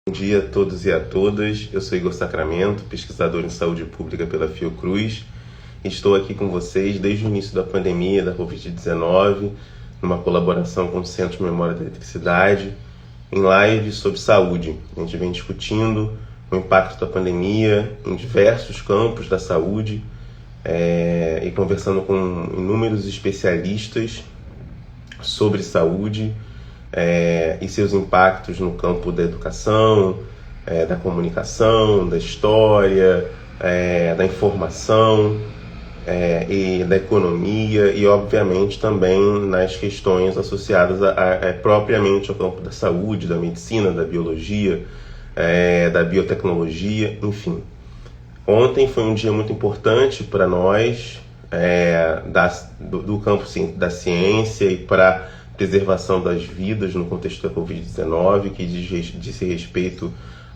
Bom dia a todos e a todas. Eu sou Igor Sacramento, pesquisador em saúde pública pela Fiocruz. Estou aqui com vocês desde o início da pandemia da Covid-19, numa colaboração com o Centro de Memória da Eletricidade, em lives sobre saúde. A gente vem discutindo o impacto da pandemia em diversos campos da saúde e conversando com inúmeros especialistas sobre saúde e seus impactos no campo da educação, da comunicação, da história, da informação e da economia e, obviamente, também nas questões associadas propriamente ao campo da saúde, da medicina, da biologia, da biotecnologia, enfim. Ontem foi um dia muito importante para nós, do campo da ciência e para preservação das vidas no contexto da Covid-19, que diz respeito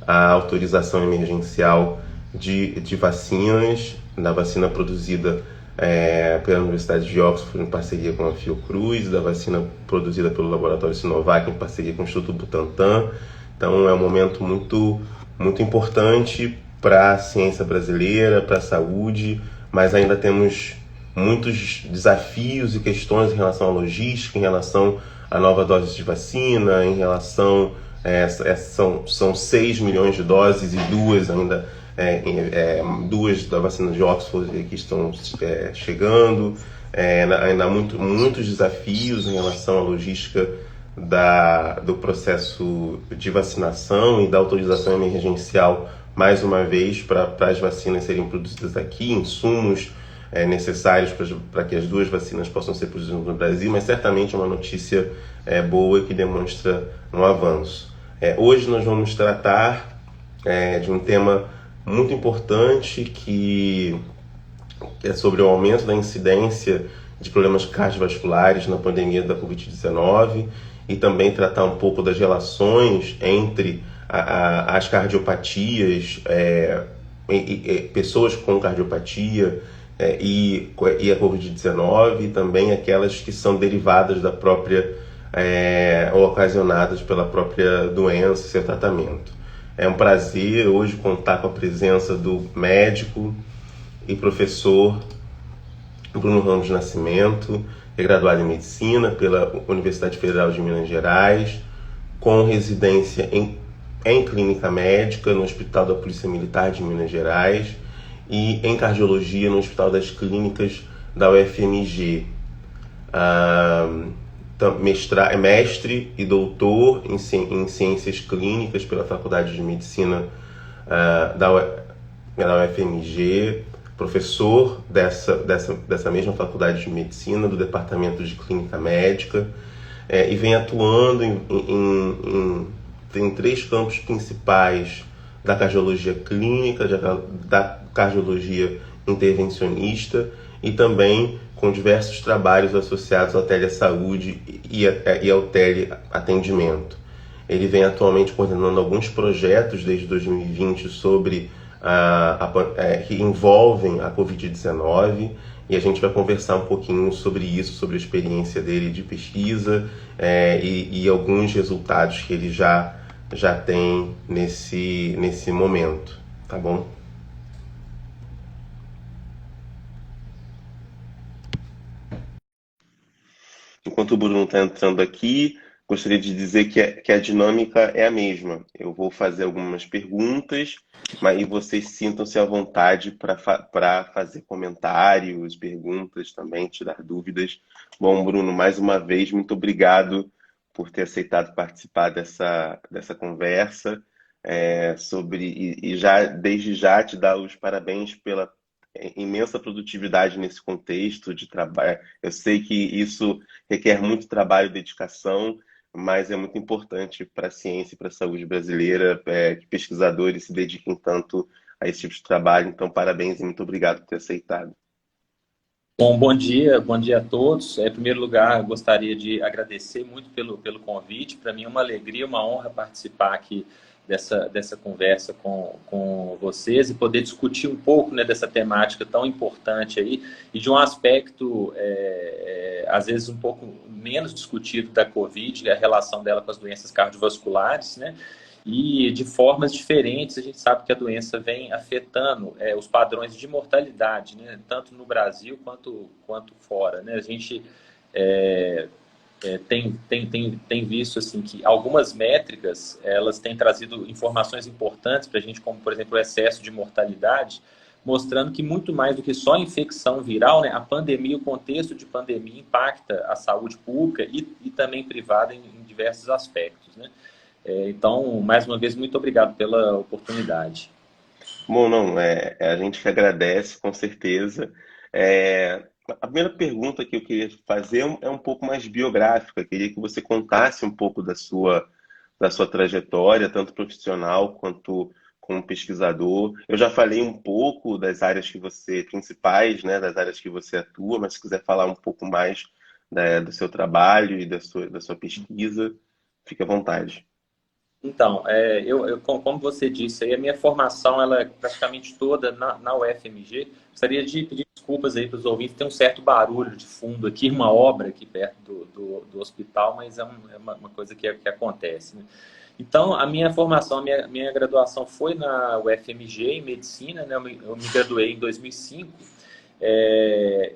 à autorização emergencial de vacinas, da vacina produzida pela Universidade de Oxford em parceria com a Fiocruz, da vacina produzida pelo laboratório Sinovac em parceria com o Instituto Butantan. Então é um momento muito, muito importante para a ciência brasileira, para a saúde, mas ainda temos muitos desafios e questões em relação à logística, em relação à nova dose de vacina, em relação são 6 milhões de doses e duas da vacina de Oxford que estão chegando, ainda há muitos desafios em relação à logística do processo de vacinação e da autorização emergencial, mais uma vez, para as vacinas serem produzidas aqui, insumos necessários para que as duas vacinas possam ser produzidas no Brasil, mas certamente é uma notícia boa que demonstra um avanço. Hoje nós vamos tratar de um tema muito importante que é sobre o aumento da incidência de problemas cardiovasculares na pandemia da Covid-19 e também tratar um pouco das relações entre as cardiopatias, pessoas com cardiopatia e a Covid-19 e também aquelas que são derivadas da própria ou ocasionadas pela própria doença e seu tratamento. É um prazer hoje contar com a presença do médico e professor Bruno Ramos Nascimento, é graduado em Medicina pela Universidade Federal de Minas Gerais, com residência em Clínica Médica no Hospital da Polícia Militar de Minas Gerais e em Cardiologia no Hospital das Clínicas da UFMG. É mestre e doutor em Ciências Clínicas pela Faculdade de Medicina da UFMG, professor dessa mesma Faculdade de Medicina, do Departamento de Clínica Médica, e vem atuando em 3 campos principais da cardiologia clínica, da cardiologia intervencionista e também com diversos trabalhos associados à telesaúde e ao teleatendimento. Ele vem atualmente coordenando alguns projetos desde 2020 que envolvem a Covid-19 e a gente vai conversar um pouquinho sobre isso, sobre a experiência dele de pesquisa e alguns resultados que ele já tem nesse momento, tá bom? Enquanto o Bruno está entrando aqui, gostaria de dizer que a dinâmica é a mesma. Eu vou fazer algumas perguntas, mas vocês sintam-se à vontade para fazer comentários, perguntas também, tirar dúvidas. Bom, Bruno, mais uma vez, muito obrigado por ter aceitado participar dessa conversa desde já te dar os parabéns pela imensa produtividade nesse contexto de trabalho. Eu sei que isso requer muito trabalho e dedicação, mas é muito importante para a ciência e para a saúde brasileira que pesquisadores se dediquem tanto a esse tipo de trabalho. Então, parabéns e muito obrigado por ter aceitado. Bom dia a todos. Em primeiro lugar, gostaria de agradecer muito pelo convite. Para mim é uma alegria, uma honra participar aqui dessa conversa com vocês e poder discutir um pouco, né, dessa temática tão importante aí e de um aspecto, às vezes, um pouco menos discutido da Covid, a relação dela com as doenças cardiovasculares, né? E de formas diferentes, a gente sabe que a doença vem afetando os padrões de mortalidade, né? Tanto no Brasil quanto fora, né? A gente tem visto assim, que algumas métricas elas têm trazido informações importantes para a gente, como, por exemplo, o excesso de mortalidade, mostrando que muito mais do que só infecção viral, né, a pandemia, o contexto de pandemia impacta a saúde pública e também privada em diversos aspectos, né? Então, mais uma vez, muito obrigado pela oportunidade. Bom, não, a gente que agradece, com certeza. A primeira pergunta que eu queria fazer é um pouco mais biográfica. Queria que você contasse um pouco da sua trajetória, tanto profissional quanto como pesquisador. Eu já falei um pouco das áreas que você, principais, né, das áreas que você atua, mas se quiser falar um pouco mais, né, do seu trabalho e da sua pesquisa, fique à vontade. Então, como você disse, aí, a minha formação ela é praticamente toda na UFMG. Gostaria de pedir desculpas aí para os ouvintes, tem um certo barulho de fundo aqui, uma obra aqui perto do hospital, mas é uma coisa que acontece, né? Então, a minha formação, a minha graduação foi na UFMG em medicina, né? Eu me graduei em 2005.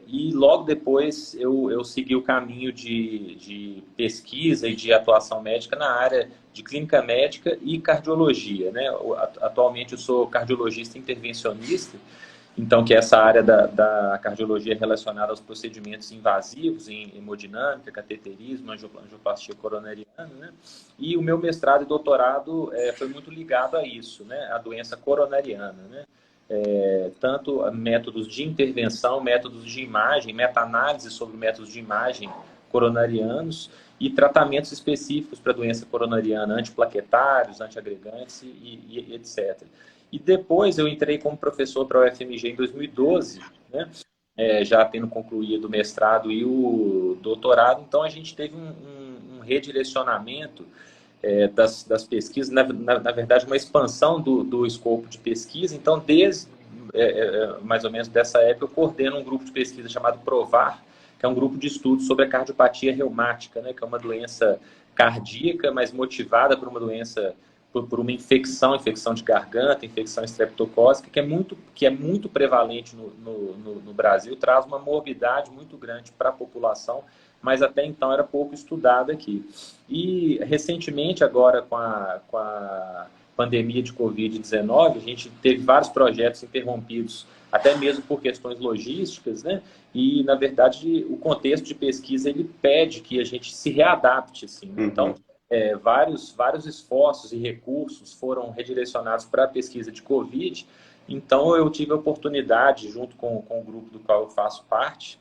E logo depois eu segui o caminho de pesquisa e de atuação médica na área de clínica médica e cardiologia, né? Atualmente eu sou cardiologista intervencionista, então que é essa área da cardiologia relacionada aos procedimentos invasivos em hemodinâmica, cateterismo, angioplastia coronariana, né? E o meu mestrado e doutorado foi muito ligado a isso, né? A doença coronariana, né? Tanto métodos de intervenção, métodos de imagem, meta-análise sobre métodos de imagem coronarianos e tratamentos específicos para a doença coronariana, antiplaquetários, antiagregantes e etc. E depois eu entrei como professor para a UFMG em 2012, né? Já tendo concluído o mestrado e o doutorado, então a gente teve um redirecionamento das pesquisas, na verdade, uma expansão do escopo de pesquisa. Então, desde mais ou menos dessa época, eu coordeno um grupo de pesquisa chamado PROVAR, que é um grupo de estudos sobre a cardiopatia reumática, né, que é uma doença cardíaca, mas motivada por uma doença, por uma infecção de garganta, infecção estreptocócica, que é muito prevalente no Brasil, traz uma morbidade muito grande para a população, mas até então era pouco estudada aqui. E recentemente, agora com a pandemia de Covid-19, a gente teve vários projetos interrompidos, até mesmo por questões logísticas, né? E, na verdade, o contexto de pesquisa ele pede que a gente se readapte, assim, né? Então, Uhum. vários esforços e recursos foram redirecionados para a pesquisa de Covid. Então, eu tive a oportunidade, junto com o grupo do qual eu faço parte,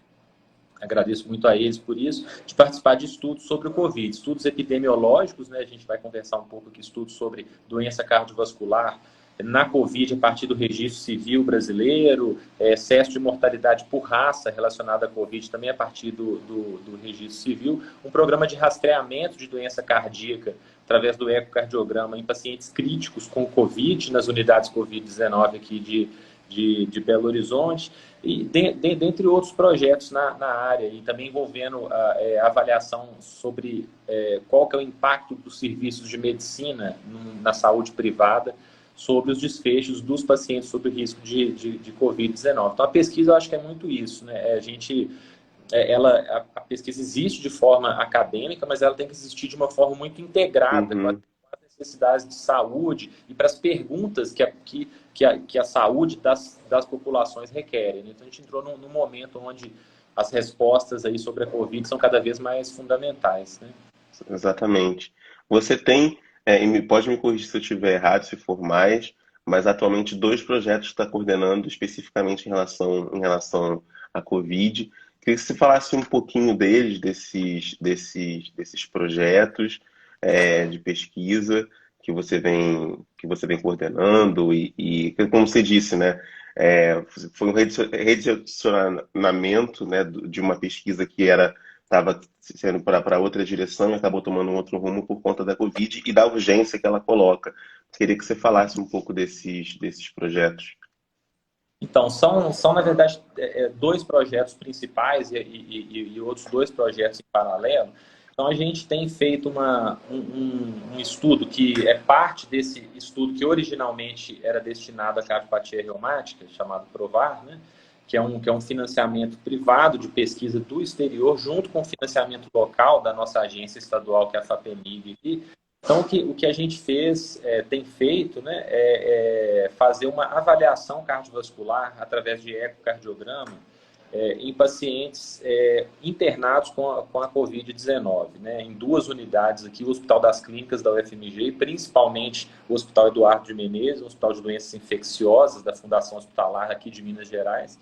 agradeço muito a eles por isso, de participar de estudos sobre o Covid, estudos epidemiológicos, né? A gente vai conversar um pouco aqui, estudos sobre doença cardiovascular na Covid a partir do registro civil brasileiro, excesso de mortalidade por raça relacionada à Covid também a partir do registro civil, um programa de rastreamento de doença cardíaca através do ecocardiograma em pacientes críticos com Covid, nas unidades Covid-19 aqui de Belo Horizonte, e dentre outros projetos na área, e também envolvendo a avaliação sobre qual que é o impacto dos serviços de medicina na saúde privada sobre os desfechos dos pacientes sob risco de Covid-19. Então, a pesquisa, eu acho que é muito isso, né? A pesquisa existe de forma acadêmica, mas ela tem que existir de uma forma muito integrada com as Uhum. necessidades de saúde e para as perguntas que a saúde das populações requerem. Então, a gente entrou num momento onde as respostas aí sobre a Covid são cada vez mais fundamentais, né? Exatamente. Você tem, pode me corrigir se eu estiver errado, se for mais, mas atualmente dois projetos está coordenando especificamente em relação à Covid. Queria que você falasse um pouquinho deles, desses projetos de pesquisa que você vem coordenando e como você disse, né? Foi um redirecionamento, né, de uma pesquisa que estava sendo para outra direção e acabou tomando um outro rumo por conta da Covid e da urgência que ela coloca. Queria que você falasse um pouco desses projetos. Então, na verdade, dois projetos principais e outros dois projetos em paralelo. Então, a gente tem feito um estudo que é parte desse estudo que originalmente era destinado à cardiopatia reumática, chamado PROVAR, né? Que é um financiamento privado de pesquisa do exterior, junto com o financiamento local da nossa agência estadual, que é a FAPEMIG aqui. Então, o que a gente tem feito, né, é fazer uma avaliação cardiovascular através de ecocardiograma em pacientes internados com a Covid-19, né, em 2 unidades aqui, o Hospital das Clínicas da UFMG, principalmente o Hospital Eduardo de Menezes, o Hospital de Doenças Infecciosas da Fundação Hospitalar aqui de Minas Gerais.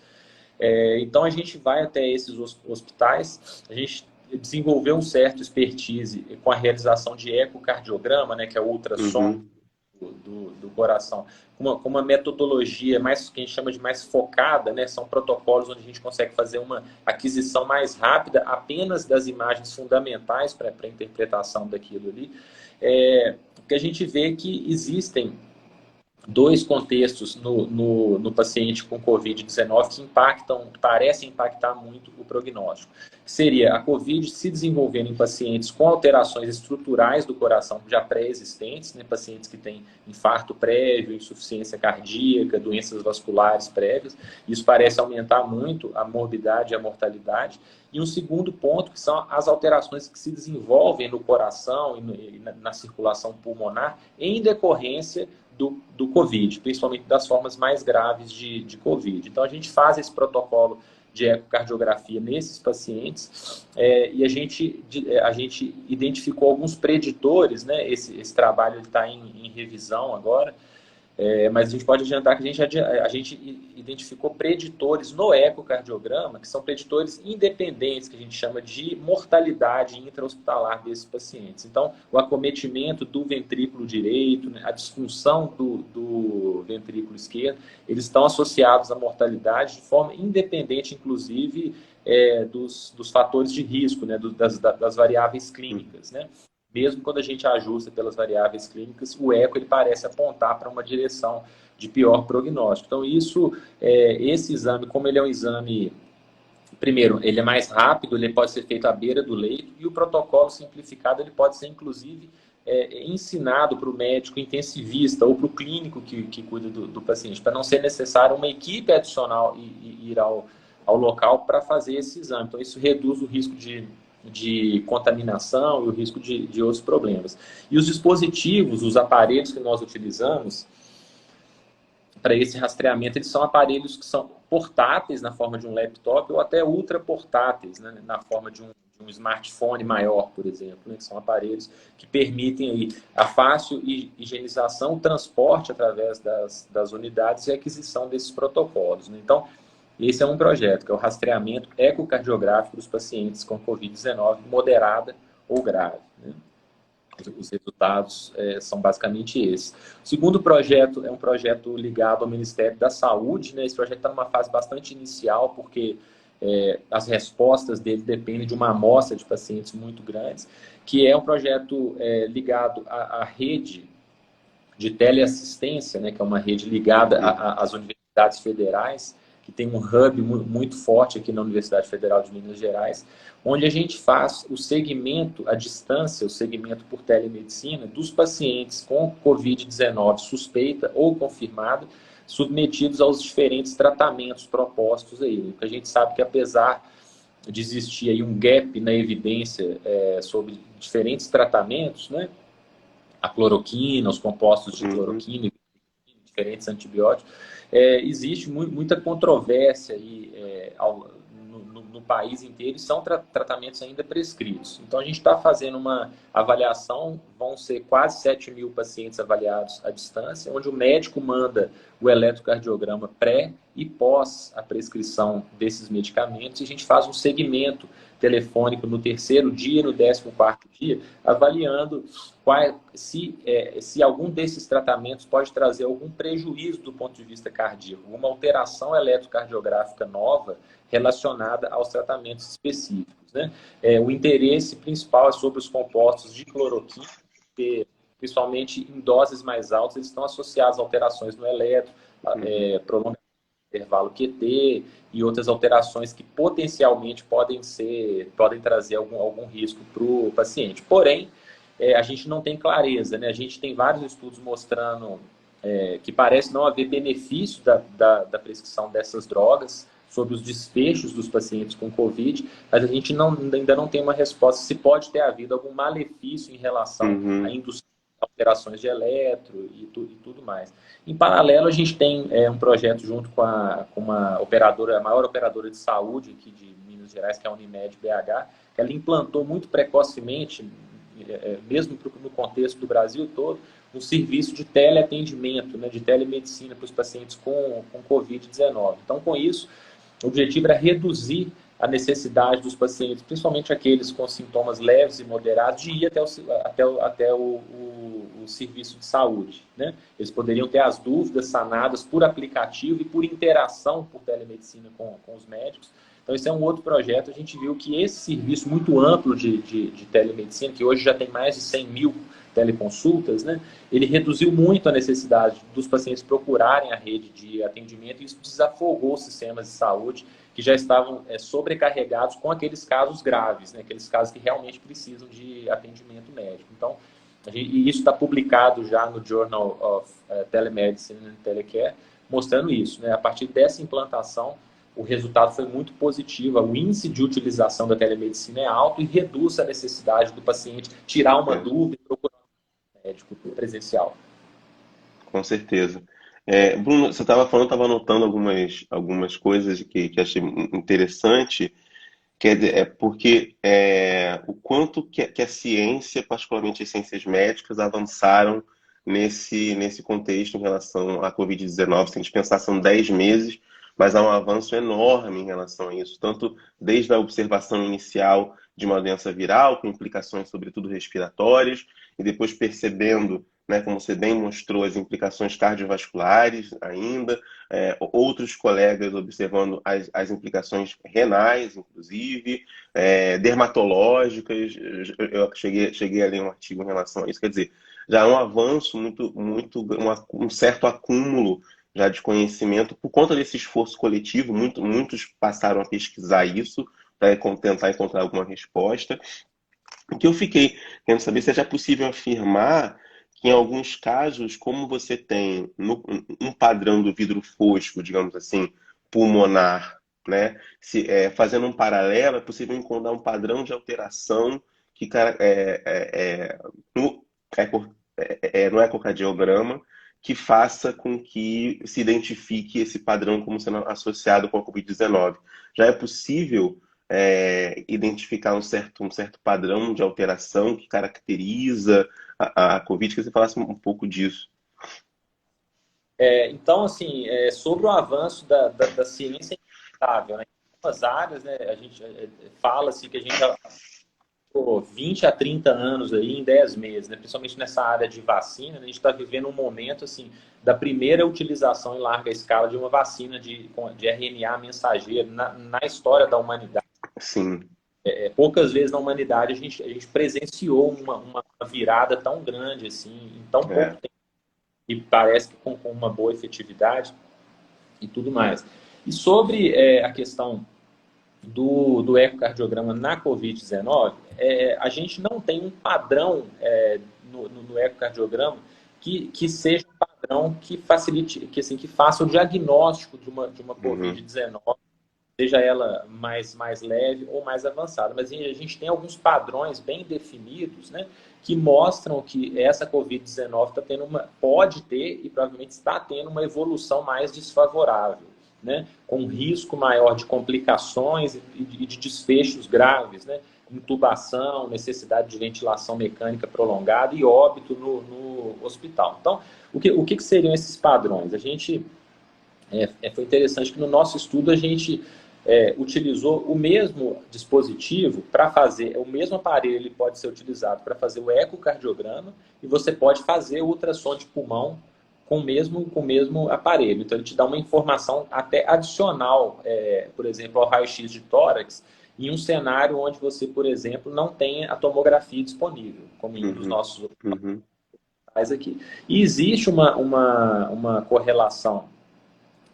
Então, a gente vai até esses hospitais, a gente desenvolveu um certo expertise com a realização de ecocardiograma, né, que é o ultrassom do coração, com uma metodologia mais, que a gente chama de mais focada, né, são protocolos onde a gente consegue fazer uma aquisição mais rápida apenas das imagens fundamentais para a interpretação daquilo ali, porque a gente vê que existem 2 contextos no paciente com Covid-19 que parecem impactar muito o prognóstico. Seria a Covid se desenvolvendo em pacientes com alterações estruturais do coração já pré-existentes, né, pacientes que têm infarto prévio, insuficiência cardíaca, doenças vasculares prévias. Isso parece aumentar muito a morbidade e a mortalidade. E um segundo ponto, que são as alterações que se desenvolvem no coração e na circulação pulmonar em decorrência do Covid, principalmente das formas mais graves de Covid. Então, a gente faz esse protocolo de ecocardiografia nesses pacientes e a gente identificou alguns preditores, né? Esse trabalho está em revisão agora, mas a gente pode adiantar que a gente identificou preditores no ecocardiograma, que são preditores independentes, que a gente chama de mortalidade intra-hospitalar desses pacientes. Então, o acometimento do ventrículo direito, né, a disfunção do ventrículo esquerdo, eles estão associados à mortalidade de forma independente, inclusive, dos fatores de risco, né, das variáveis clínicas, né? Mesmo quando a gente ajusta pelas variáveis clínicas, o eco ele parece apontar para uma direção de pior prognóstico. Então, esse exame, como ele é um exame, primeiro, ele é mais rápido, ele pode ser feito à beira do leito, e o protocolo simplificado ele pode ser, inclusive, ensinado para o médico intensivista ou para o clínico que cuida do paciente, para não ser necessário uma equipe adicional ir ao local para fazer esse exame. Então, isso reduz o risco de contaminação e o risco de outros problemas. E os dispositivos, os aparelhos que nós utilizamos para esse rastreamento, eles são aparelhos que são portáteis na forma de um laptop ou até ultra portáteis, né, na forma de um smartphone maior, por exemplo, né, que são aparelhos que permitem aí a fácil higienização, transporte através das unidades e aquisição desses protocolos, né? Então, esse é um projeto, que é o rastreamento ecocardiográfico dos pacientes com Covid-19 moderada ou grave, né? Os resultados são basicamente esses. O segundo projeto é um projeto ligado ao Ministério da Saúde, né? Esse projeto está numa fase bastante inicial, porque as respostas dele dependem de uma amostra de pacientes muito grandes, que é um projeto ligado à rede de teleassistência, né? Que é uma rede ligada às universidades federais, que tem um hub muito forte aqui na Universidade Federal de Minas Gerais, onde a gente faz o segmento à distância, o segmento por telemedicina, dos pacientes com Covid-19 suspeita ou confirmada, submetidos aos diferentes tratamentos propostos aí. Porque a gente sabe que, apesar de existir aí um gap na evidência sobre diferentes tratamentos, né? A cloroquina, os compostos de cloroquina, diferentes antibióticos, existe muita controvérsia aí, no país inteiro, e são tratamentos ainda prescritos. Então, a gente está fazendo uma avaliação, vão ser quase 7.000 pacientes avaliados à distância, onde o médico manda o eletrocardiograma pré e pós a prescrição desses medicamentos, e a gente faz um segmento telefônico no 3º dia, no 14º dia, avaliando se algum desses tratamentos pode trazer algum prejuízo do ponto de vista cardíaco, uma alteração eletrocardiográfica nova relacionada aos tratamentos específicos, né? O interesse principal é sobre os compostos de cloroquina, que, principalmente em doses mais altas, eles estão associados a alterações no eletro, prolongamento intervalo QT e outras alterações que potencialmente podem trazer algum risco para o paciente. Porém, a gente não tem clareza, né? A gente tem vários estudos mostrando que parece não haver benefício da prescrição dessas drogas sobre os desfechos dos pacientes com Covid, mas a gente ainda não tem uma resposta se pode ter havido algum malefício em relação à indústria de alterações de eletro e tudo mais. Em paralelo, a gente tem um projeto junto com uma operadora, a maior operadora de saúde aqui de Minas Gerais, que é a Unimed BH, que ela implantou muito precocemente, mesmo no contexto do Brasil todo, um serviço de teleatendimento, né, de telemedicina para os pacientes com Covid-19. Então, com isso, o objetivo era reduzir a necessidade dos pacientes, principalmente aqueles com sintomas leves e moderados, de ir até o serviço de saúde, né? Eles poderiam ter as dúvidas sanadas por aplicativo e por interação por telemedicina com os médicos. Então, esse é um outro projeto. A gente viu que esse serviço muito amplo de telemedicina, que hoje já tem mais de 100 mil teleconsultas, né? Ele reduziu muito a necessidade dos pacientes procurarem a rede de atendimento e isso desafogou os sistemas de saúde que já estavam sobrecarregados com aqueles casos graves, né? Aqueles casos que realmente precisam de atendimento médico. Então, e isso está publicado já no Journal of Telemedicine and Telecare, mostrando isso, né? A partir dessa implantação, o resultado foi muito positivo. O índice de utilização da telemedicina é alto e reduz a necessidade do paciente tirar uma dúvida e procurar um médico presencial. Com certeza. Bruno, você estava falando, estava anotando algumas coisas que achei interessante, porque o quanto que a ciência, particularmente as ciências médicas, avançaram nesse contexto em relação à Covid-19. Se a gente pensar, são 10 meses, mas há um avanço enorme em relação a isso, tanto desde a observação inicial de uma doença viral, com implicações sobretudo respiratórias, e depois percebendo, né, como você bem mostrou, as implicações cardiovasculares ainda, outros colegas observando as implicações renais, inclusive, dermatológicas. Eu cheguei a ler um artigo em relação a isso. Quer dizer, já há um avanço um certo acúmulo já de conhecimento por conta desse esforço coletivo. Muitos passaram a pesquisar isso para tentar encontrar alguma resposta. O que eu fiquei querendo saber se é já possível afirmar que em alguns casos, como você tem um padrão do vidro fosco, digamos assim, pulmonar, né? Fazendo um paralelo, é possível encontrar um padrão de alteração que no ecocardiograma que faça com que se identifique esse padrão como sendo associado com a Covid-19. Já é possível identificar um certo padrão de alteração que caracteriza a Covid, que você falasse um pouco disso. Então, assim, sobre o avanço da ciência inevitável, né? Em algumas áreas, né, a gente fala-se que a gente já 20 a 30 anos aí em 10 meses, né? Principalmente nessa área de vacina, né? A gente está vivendo um momento assim, da primeira utilização em larga escala de uma vacina de RNA mensageiro na história da humanidade. Sim. Poucas vezes na humanidade a gente presenciou uma virada tão grande assim, em tão pouco tempo, e parece que com uma boa efetividade e tudo mais. E sobre a questão do ecocardiograma na Covid-19, a gente não tem um padrão no ecocardiograma que seja um padrão que facilite, que faça o diagnóstico de uma Covid-19, seja ela mais leve ou mais avançada. Mas a gente tem alguns padrões bem definidos, né, que mostram que essa Covid-19 pode ter e provavelmente está tendo uma evolução mais desfavorável, né, com risco maior de complicações e de desfechos graves, né, intubação, necessidade de ventilação mecânica prolongada e óbito no hospital. Então, o que seriam esses padrões? A gente foi interessante que no nosso estudo a gente utilizou o mesmo dispositivo para fazer, o mesmo aparelho ele pode ser utilizado para fazer o ecocardiograma e você pode fazer o ultrassom de pulmão com o mesmo aparelho. Então, ele te dá uma informação até adicional, por exemplo, ao raio-x de tórax, em um cenário onde você, por exemplo, não tem a tomografia disponível, como em um dos nossos hospitais aqui. E existe uma correlação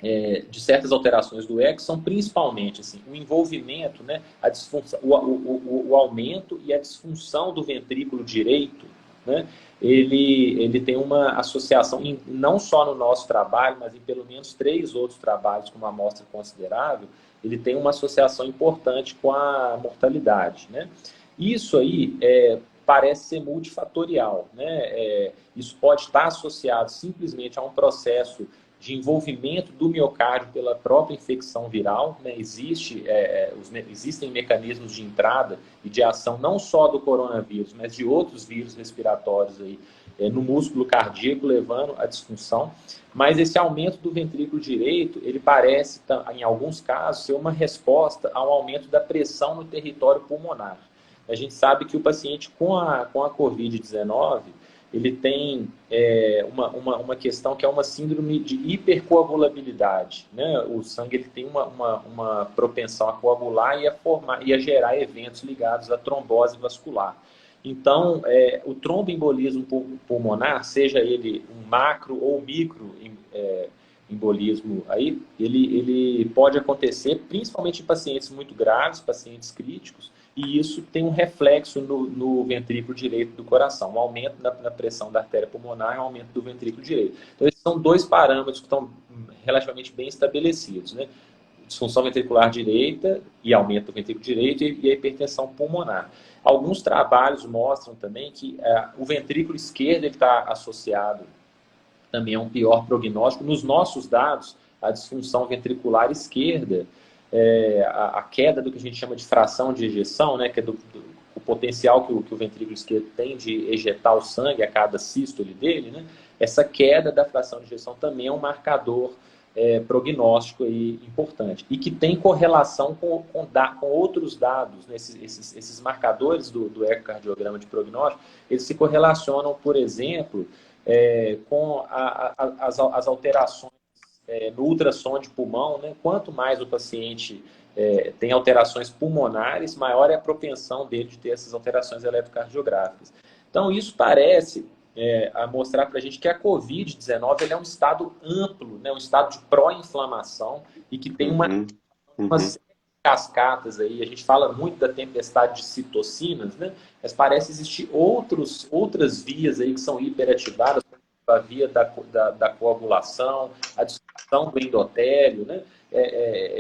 de certas alterações do eco são principalmente assim, o envolvimento, né, a disfunção, o aumento e a disfunção do ventrículo direito, né, ele tem uma associação, não só no nosso trabalho, mas em pelo menos 3 outros trabalhos com uma amostra considerável, ele tem uma associação importante com a mortalidade. Né? Isso aí parece ser multifatorial. Né? Isso pode estar associado simplesmente a um processo de envolvimento do miocárdio pela própria infecção viral. Né? Existem mecanismos de entrada e de ação não só do coronavírus, mas de outros vírus respiratórios aí, no músculo cardíaco, levando à disfunção. Mas esse aumento do ventrículo direito, ele parece, em alguns casos, ser uma resposta ao aumento da pressão no território pulmonar. A gente sabe que o paciente com a Covid-19, ele tem uma questão que é uma síndrome de hipercoagulabilidade. Né? O sangue ele tem uma propensão a coagular e a gerar eventos ligados à trombose vascular. Então, o tromboembolismo pulmonar, seja ele um macro ou micro embolismo, aí, ele pode acontecer principalmente em pacientes muito graves, pacientes críticos, e isso tem um reflexo no ventrículo direito do coração, um aumento na pressão da artéria pulmonar e um aumento do ventrículo direito. Então, esses são 2 parâmetros que estão relativamente bem estabelecidos, né? Disfunção ventricular direita e aumento do ventrículo direito e a hipertensão pulmonar. Alguns trabalhos mostram também que o ventrículo esquerdo está associado também a um pior prognóstico. Nos nossos dados, a disfunção ventricular esquerda, a queda do que a gente chama de fração de ejeção, né, que é o potencial que o ventrículo esquerdo tem de ejetar o sangue a cada sístole dele, né, essa queda da fração de ejeção também é um marcador prognóstico aí importante. E que tem correlação com outros dados, né, esses marcadores do ecocardiograma de prognóstico, eles se correlacionam, por exemplo, com as alterações no ultrassom de pulmão. Né? Quanto mais o paciente tem alterações pulmonares, maior é a propensão dele de ter essas alterações eletrocardiográficas. Então, isso parece a mostrar para a gente que a Covid-19 é um estado amplo, né? Um estado de pró-inflamação e que tem uma série de cascatas aí. A gente fala muito da tempestade de citocinas, né? Mas parece existir outras vias aí que são hiperativadas, a via da coagulação, a disfunção do endotélio, né?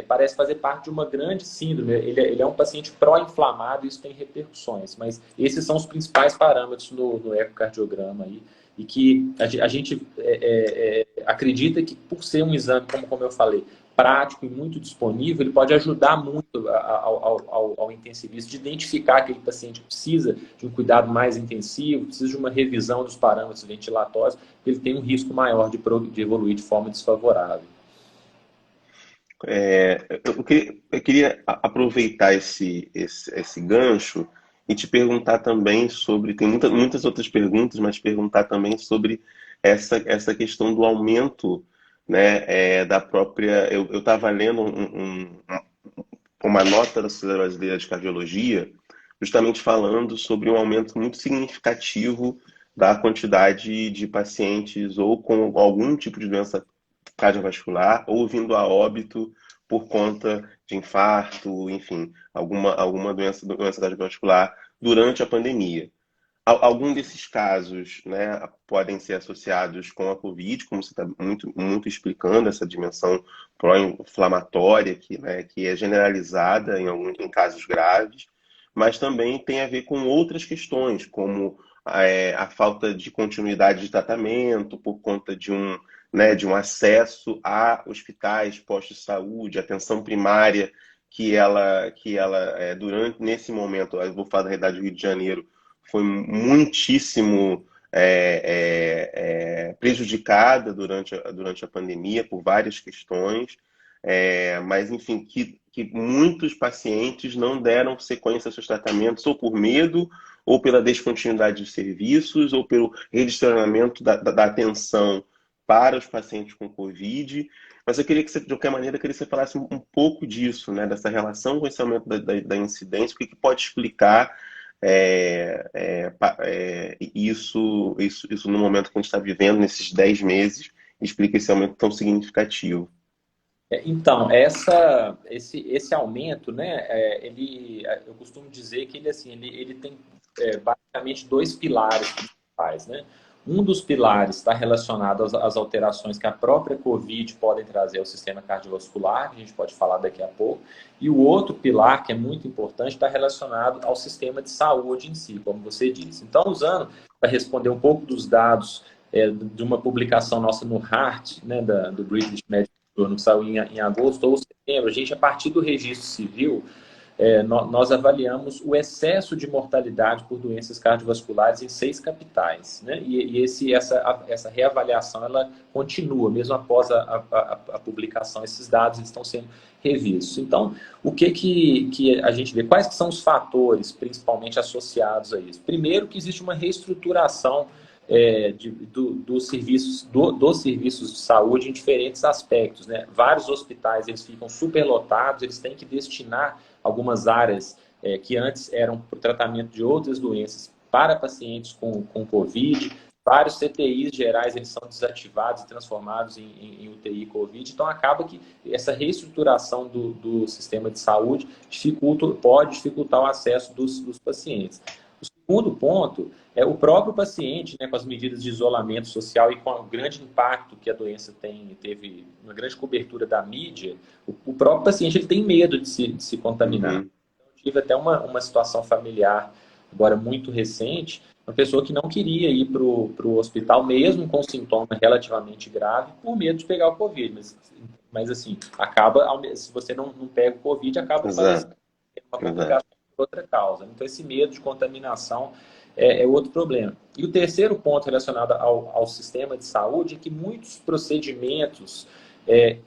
Parece fazer parte de uma grande síndrome. Ele é um paciente pró-inflamado e isso tem repercussões, mas esses são os principais parâmetros no ecocardiograma aí, e que a gente acredita que, por ser um exame, como eu falei, prático e muito disponível, ele pode ajudar muito ao intensivista de identificar que aquele paciente precisa de um cuidado mais intensivo, precisa de uma revisão dos parâmetros ventilatórios, porque ele tem um risco maior de evoluir de forma desfavorável. Eu queria aproveitar esse gancho e te perguntar também sobre, tem muitas outras perguntas, mas perguntar também sobre essa questão do aumento, né, da própria... Eu estava lendo uma nota da Sociedade Brasileira de Cardiologia, justamente falando sobre um aumento muito significativo da quantidade de pacientes ou com algum tipo de doença cardiovascular ou vindo a óbito por conta de infarto, enfim, alguma doença cardiovascular durante a pandemia. Algum desses casos, né, podem ser associados com a Covid, como você está muito explicando, essa dimensão pró-inflamatória que é generalizada em casos graves, mas também tem a ver com outras questões, como a falta de continuidade de tratamento por conta de um acesso a hospitais, postos de saúde, atenção primária, que ela durante nesse momento, eu vou falar da realidade do Rio de Janeiro, foi muitíssimo prejudicada durante a pandemia por várias questões, mas enfim, que muitos pacientes não deram sequência aos seus tratamentos, ou por medo, ou pela descontinuidade de serviços, ou pelo redirecionamento da atenção para os pacientes com Covid. Mas eu queria que você, de qualquer maneira, que você falasse um pouco disso, né, dessa relação com esse aumento da incidência, o que pode explicar isso no momento que a gente está vivendo, nesses 10 meses, explica esse aumento tão significativo. Então, esse aumento, né, eu costumo dizer que ele tem basicamente dois pilares principais, né? Um dos pilares está relacionado às alterações que a própria Covid pode trazer ao sistema cardiovascular, que a gente pode falar daqui a pouco, e o outro pilar, que é muito importante, está relacionado ao sistema de saúde em si, como você disse. Então, usando, para responder um pouco dos dados de uma publicação nossa no Heart, né, do British Medical Journal, que saiu em agosto ou setembro, a gente, a partir do registro civil, nós avaliamos o excesso de mortalidade por doenças cardiovasculares em 6 capitais, né? Essa reavaliação ela continua, mesmo após a publicação, esses dados estão sendo revistos. Então, o que a gente vê? Quais que são os fatores, principalmente associados a isso? Primeiro, que existe uma reestruturação dos serviços de saúde em diferentes aspectos, né? Vários hospitais eles ficam superlotados, eles têm que destinar algumas áreas que antes eram para o tratamento de outras doenças para pacientes com Covid. Vários CTIs gerais eles são desativados e transformados em UTI Covid. Então, acaba que essa reestruturação do sistema de saúde pode dificultar o acesso dos pacientes. O segundo ponto é o próprio paciente, né, com as medidas de isolamento social e com o grande impacto que a doença teve, uma grande cobertura da mídia, o próprio paciente ele tem medo de se contaminar. Uhum. Então, eu tive até uma situação familiar, agora muito recente, uma pessoa que não queria ir para o hospital, mesmo com sintoma relativamente grave, por medo de pegar o Covid. Mas assim, se você não pega o Covid, acaba falecendo uma complicação por outra causa. Então, esse medo de contaminação é outro problema. E o terceiro ponto relacionado ao sistema de saúde é que muitos procedimentos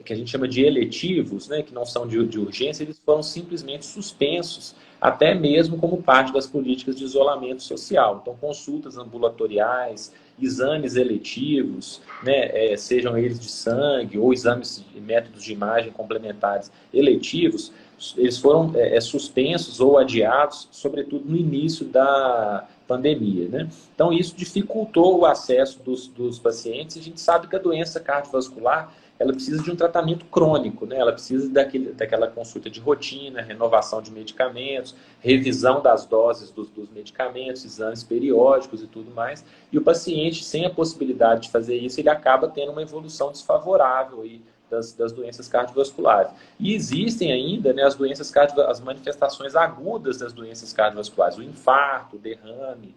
que a gente chama de eletivos, né, que não são de urgência, eles foram simplesmente suspensos, até mesmo como parte das políticas de isolamento social. Então, consultas ambulatoriais, exames eletivos, né, sejam eles de sangue ou exames e métodos de imagem complementares eletivos, eles foram suspensos ou adiados, sobretudo no início da pandemia, né? Então, isso dificultou o acesso dos pacientes. A gente sabe que a doença cardiovascular ela precisa de um tratamento crônico, né? Ela precisa daquela consulta de rotina, renovação de medicamentos, revisão das doses dos medicamentos, exames periódicos e tudo mais. E o paciente, sem a possibilidade de fazer isso, ele acaba tendo uma evolução desfavorável aí das doenças cardiovasculares. E existem ainda, né, as manifestações agudas das doenças cardiovasculares, o infarto, o derrame,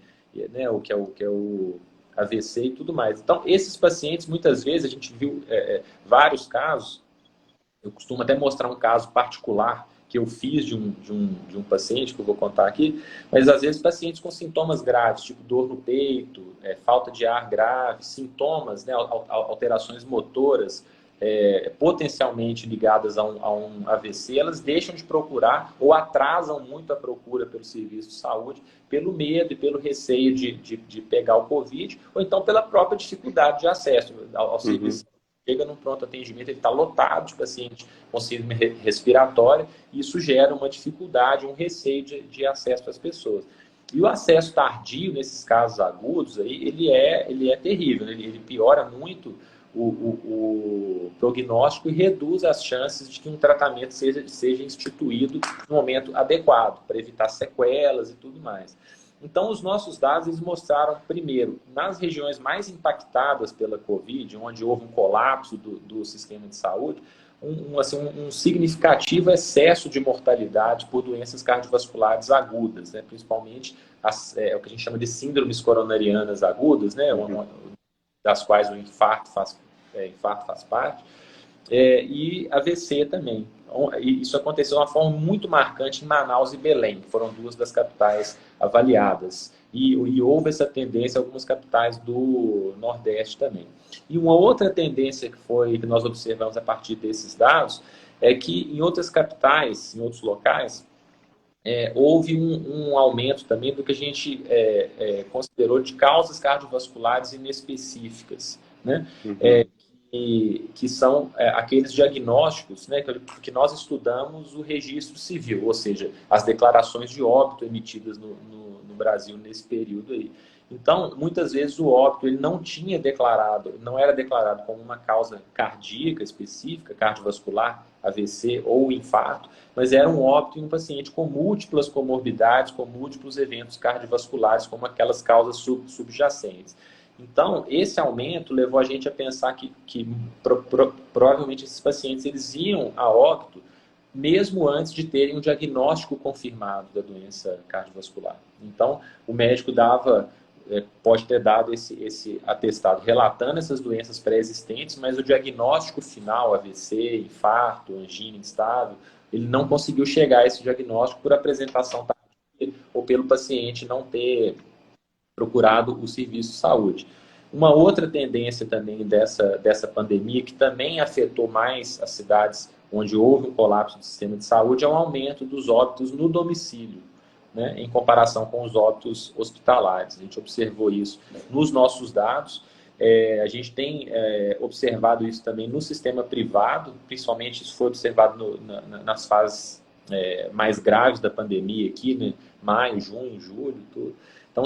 né, o que é o AVC e tudo mais. Então, esses pacientes, muitas vezes, a gente viu vários casos, eu costumo até mostrar um caso particular que eu fiz de um paciente, que eu vou contar aqui, mas às vezes pacientes com sintomas graves, tipo dor no peito, falta de ar grave, sintomas, né, alterações motoras, potencialmente ligadas a um AVC, elas deixam de procurar ou atrasam muito a procura pelo serviço de saúde, pelo medo e pelo receio de pegar o Covid, ou então pela própria dificuldade de acesso ao serviço. Chega num pronto atendimento, ele está lotado de paciente com síndrome respiratória, e isso gera uma dificuldade, um receio de acesso às pessoas. E o acesso tardio, nesses casos agudos, aí, ele é terrível, né? Ele piora muito o prognóstico e reduz as chances de que um tratamento seja instituído no momento adequado, para evitar sequelas e tudo mais. Então, os nossos dados eles mostraram, primeiro, nas regiões mais impactadas pela Covid, onde houve um colapso do sistema de saúde, um significativo excesso de mortalidade por doenças cardiovasculares agudas, né? Principalmente o que a gente chama de síndromes coronarianas agudas, né? Das quais o infarto faz parte, e AVC também. E isso aconteceu de uma forma muito marcante em Manaus e Belém, que foram duas das capitais avaliadas. E houve essa tendência em algumas capitais do Nordeste também. E uma outra tendência que nós observamos a partir desses dados é que em outras capitais, em outros locais, houve um aumento também do que a gente considerou de causas cardiovasculares inespecíficas, né? Que são aqueles diagnósticos, né, que nós estudamos o registro civil, ou seja, as declarações de óbito emitidas no Brasil nesse período aí. Então, muitas vezes o óbito ele não era declarado como uma causa cardíaca específica, cardiovascular, AVC ou infarto, mas era um óbito em um paciente com múltiplas comorbidades, com múltiplos eventos cardiovasculares, como aquelas causas subjacentes. Então, esse aumento levou a gente a pensar que provavelmente esses pacientes eles iam a óbito mesmo antes de terem um diagnóstico confirmado da doença cardiovascular. Então, o médico pode ter dado esse atestado relatando essas doenças pré-existentes, mas o diagnóstico final, AVC, infarto, angina instável, ele não conseguiu chegar a esse diagnóstico por apresentação tardia ou pelo paciente não ter procurado o serviço de saúde. Uma outra tendência também dessa pandemia, que também afetou mais as cidades onde houve um colapso do sistema de saúde, é o aumento dos óbitos no domicílio, né, em comparação com os óbitos hospitalares. A gente observou isso nos nossos dados. A gente tem observado isso também no sistema privado, principalmente isso foi observado nas fases mais graves da pandemia aqui, né, maio, junho, julho, tudo. Então,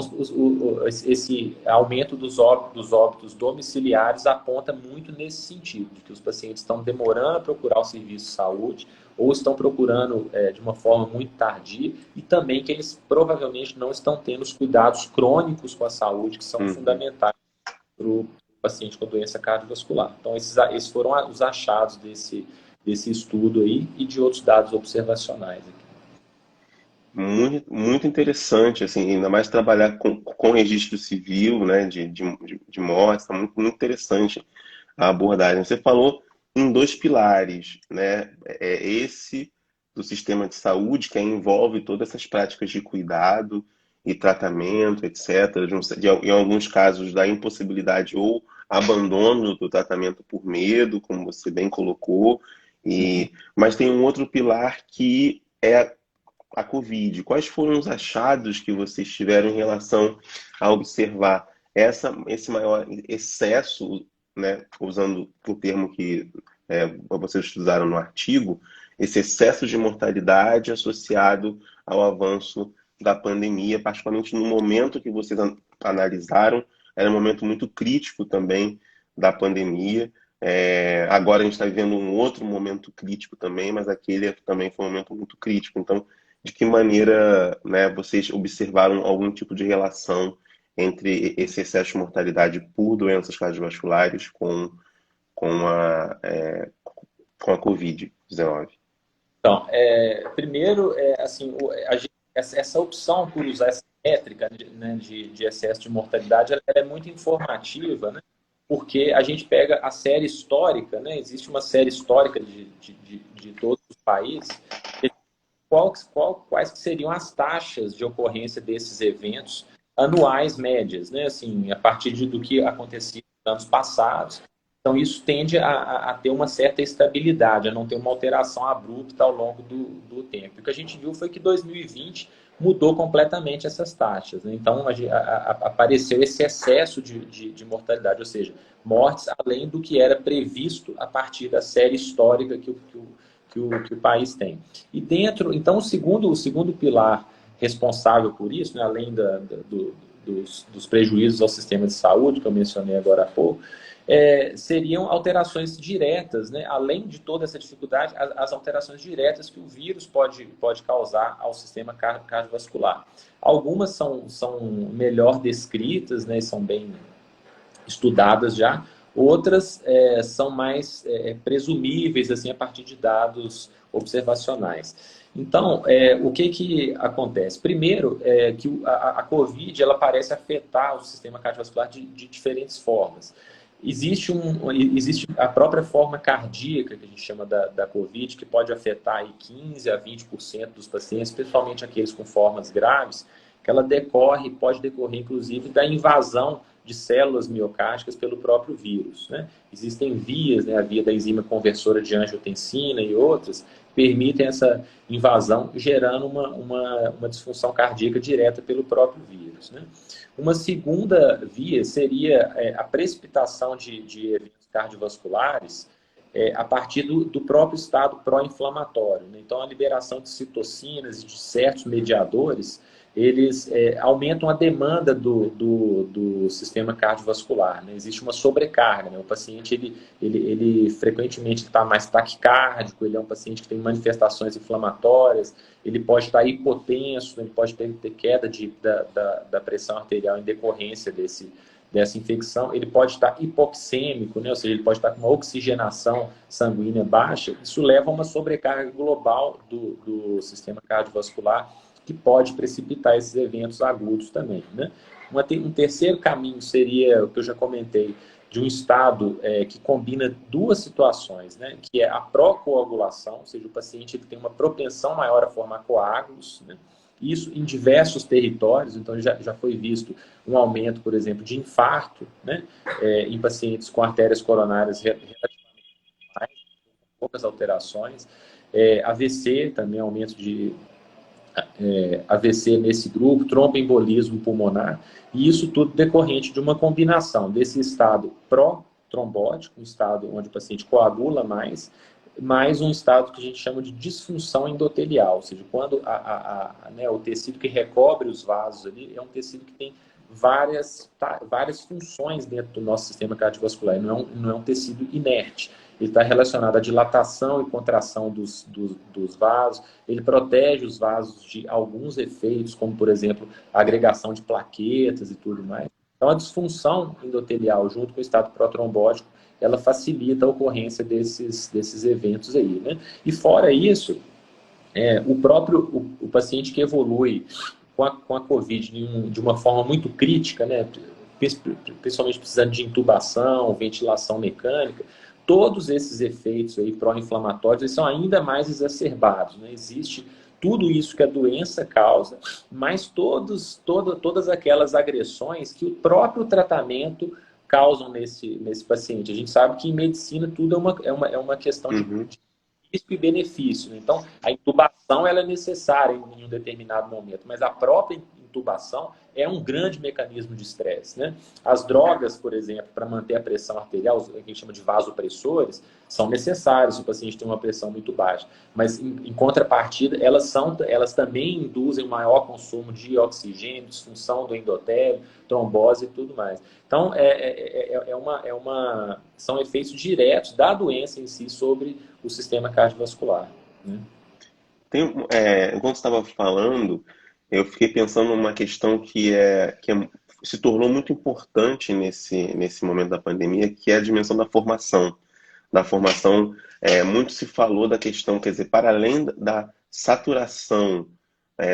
esse aumento dos óbitos domiciliares aponta muito nesse sentido, de que os pacientes estão demorando a procurar o serviço de saúde ou estão procurando de uma forma muito tardia e também que eles provavelmente não estão tendo os cuidados crônicos com a saúde que são fundamentais para o paciente com doença cardiovascular. Então, esses foram os achados desse estudo aí e de outros dados observacionais aqui. Muito, muito interessante, assim, ainda mais trabalhar com registro civil, né, de mortes, tá muito, muito interessante a abordagem. Você falou em dois pilares, né, esse do sistema de saúde, que envolve todas essas práticas de cuidado e tratamento, etc., em alguns casos da impossibilidade ou abandono do tratamento por medo, como você bem colocou, mas tem um outro pilar que é a Covid. Quais foram os achados que vocês tiveram em relação a observar esse maior excesso, né, usando o termo que vocês estudaram no artigo, esse excesso de mortalidade associado ao avanço da pandemia, particularmente no momento que vocês analisaram, era um momento muito crítico também da pandemia. Agora a gente está vivendo um outro momento crítico também, mas aquele também foi um momento muito crítico. Então, de que maneira, né, vocês observaram algum tipo de relação entre esse excesso de mortalidade por doenças cardiovasculares com a Covid-19? Então, primeiro, assim, essa opção por usar essa métrica, né, de excesso de mortalidade, ela é muito informativa, né? Porque a gente pega a série histórica, né? Existe uma série histórica de todos os países. Quais seriam as taxas de ocorrência desses eventos anuais médias, né? Assim, a partir do que acontecia nos anos passados. Então, isso tende a ter uma certa estabilidade, a não ter uma alteração abrupta ao longo do tempo. O que a gente viu foi que 2020 mudou completamente essas taxas, né? Então, apareceu esse excesso de mortalidade, ou seja, mortes além do que era previsto a partir da série histórica que o país tem. E então, o segundo pilar responsável por isso, né, além dos prejuízos ao sistema de saúde, que eu mencionei agora há pouco, seriam alterações diretas, né? Além de toda essa dificuldade, as alterações diretas que o vírus pode causar ao sistema cardiovascular. Algumas são melhor descritas, né? São bem estudadas já. Outras são mais presumíveis assim, a partir de dados observacionais. Então, o que acontece? Primeiro, que a COVID ela parece afetar o sistema cardiovascular de diferentes formas. Existe a própria forma cardíaca, que a gente chama da COVID, que pode afetar aí 15% a 20% dos pacientes, principalmente aqueles com formas graves, que ela pode decorrer, inclusive, da invasão de células miocárdicas pelo próprio vírus, né? Existem vias, né, a via da enzima conversora de angiotensina e outras, permitem essa invasão, gerando uma disfunção cardíaca direta pelo próprio vírus, né? Uma segunda via seria a precipitação de eventos cardiovasculares a partir do próprio estado pró-inflamatório, né? Então, a liberação de citocinas e de certos mediadores eles aumentam a demanda do sistema cardiovascular, né? Existe uma sobrecarga, né? O paciente, ele frequentemente está mais taquicárdico, ele é um paciente que tem manifestações inflamatórias, ele pode estar hipotenso, ele pode ter queda da pressão arterial em decorrência dessa infecção, ele pode estar hipoxêmico, né? Ou seja, ele pode estar com uma oxigenação sanguínea baixa. Isso leva a uma sobrecarga global do sistema cardiovascular, que pode precipitar esses eventos agudos também, né? Um terceiro caminho seria, o que eu já comentei, de um estado que combina duas situações, né? Que é a pró-coagulação, ou seja, o paciente ele tem uma propensão maior a formar coágulos, né? Isso em diversos territórios, então já foi visto um aumento, por exemplo, de infarto, né? Em pacientes com artérias coronárias relativamente mais, poucas alterações. AVC, também aumento de AVC nesse grupo, tromboembolismo pulmonar, e isso tudo decorrente de uma combinação desse estado pró-trombótico, um estado onde o paciente coagula mais um estado que a gente chama de disfunção endotelial, ou seja, quando né, o tecido que recobre os vasos ali é um tecido que tem várias funções dentro do nosso sistema cardiovascular, não é um tecido inerte. Ele está relacionado à dilatação e contração dos vasos, ele protege os vasos de alguns efeitos, como, por exemplo, a agregação de plaquetas e tudo mais. Então, a disfunção endotelial, junto com o estado protrombótico, ela facilita a ocorrência desses eventos aí, né? E fora isso, o paciente que evolui com a COVID de uma forma muito crítica, né? Principalmente precisando de intubação, ventilação mecânica, todos esses efeitos aí pró-inflamatórios eles são ainda mais exacerbados, né? Existe tudo isso que a doença causa, mas todas aquelas agressões que o próprio tratamento causam nesse paciente. A gente sabe que em medicina tudo é uma questão de risco e benefício, né? Então, a intubação ela é necessária em um determinado momento, mas a própria intubação é um grande mecanismo de estresse, né? As drogas, por exemplo, para manter a pressão arterial, o que a gente chama de vasopressores, são necessários se o paciente tem uma pressão muito baixa, mas em contrapartida, elas também induzem um maior consumo de oxigênio, disfunção do endotélio, trombose e tudo mais. Então, são efeitos diretos da doença em si sobre o sistema cardiovascular, né? Enquanto estava falando, eu fiquei pensando numa questão se tornou muito importante nesse momento da pandemia, que é a dimensão da formação. Muito se falou da questão, quer dizer, para além da saturação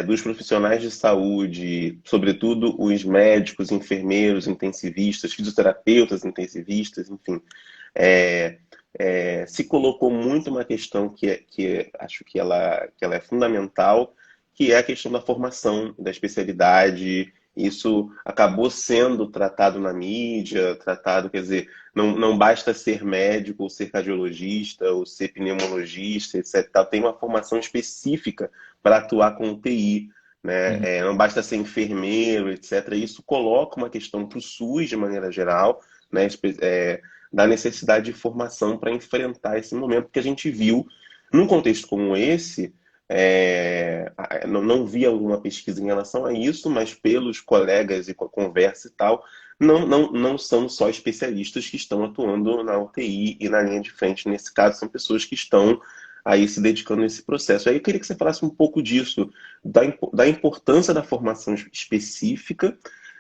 dos profissionais de saúde, sobretudo os médicos, enfermeiros, intensivistas, fisioterapeutas intensivistas, enfim, se colocou muito uma questão que acho que ela é fundamental, que é a questão da formação, da especialidade. Isso acabou sendo tratado na mídia, quer dizer, não basta ser médico, ou ser cardiologista, ou ser pneumologista, etc. Tem uma formação específica para atuar com UTI, né? Não basta ser enfermeiro, etc. Isso coloca uma questão para o SUS, de maneira geral, né? Da necessidade de formação para enfrentar esse momento, porque a gente viu, num contexto como esse, não vi alguma pesquisa em relação a isso, mas pelos colegas e com a conversa e tal, não são só especialistas que estão atuando na UTI e na linha de frente. Nesse caso, são pessoas que estão aí se dedicando a esse processo. Aí eu queria que você falasse um pouco disso, da importância da formação específica,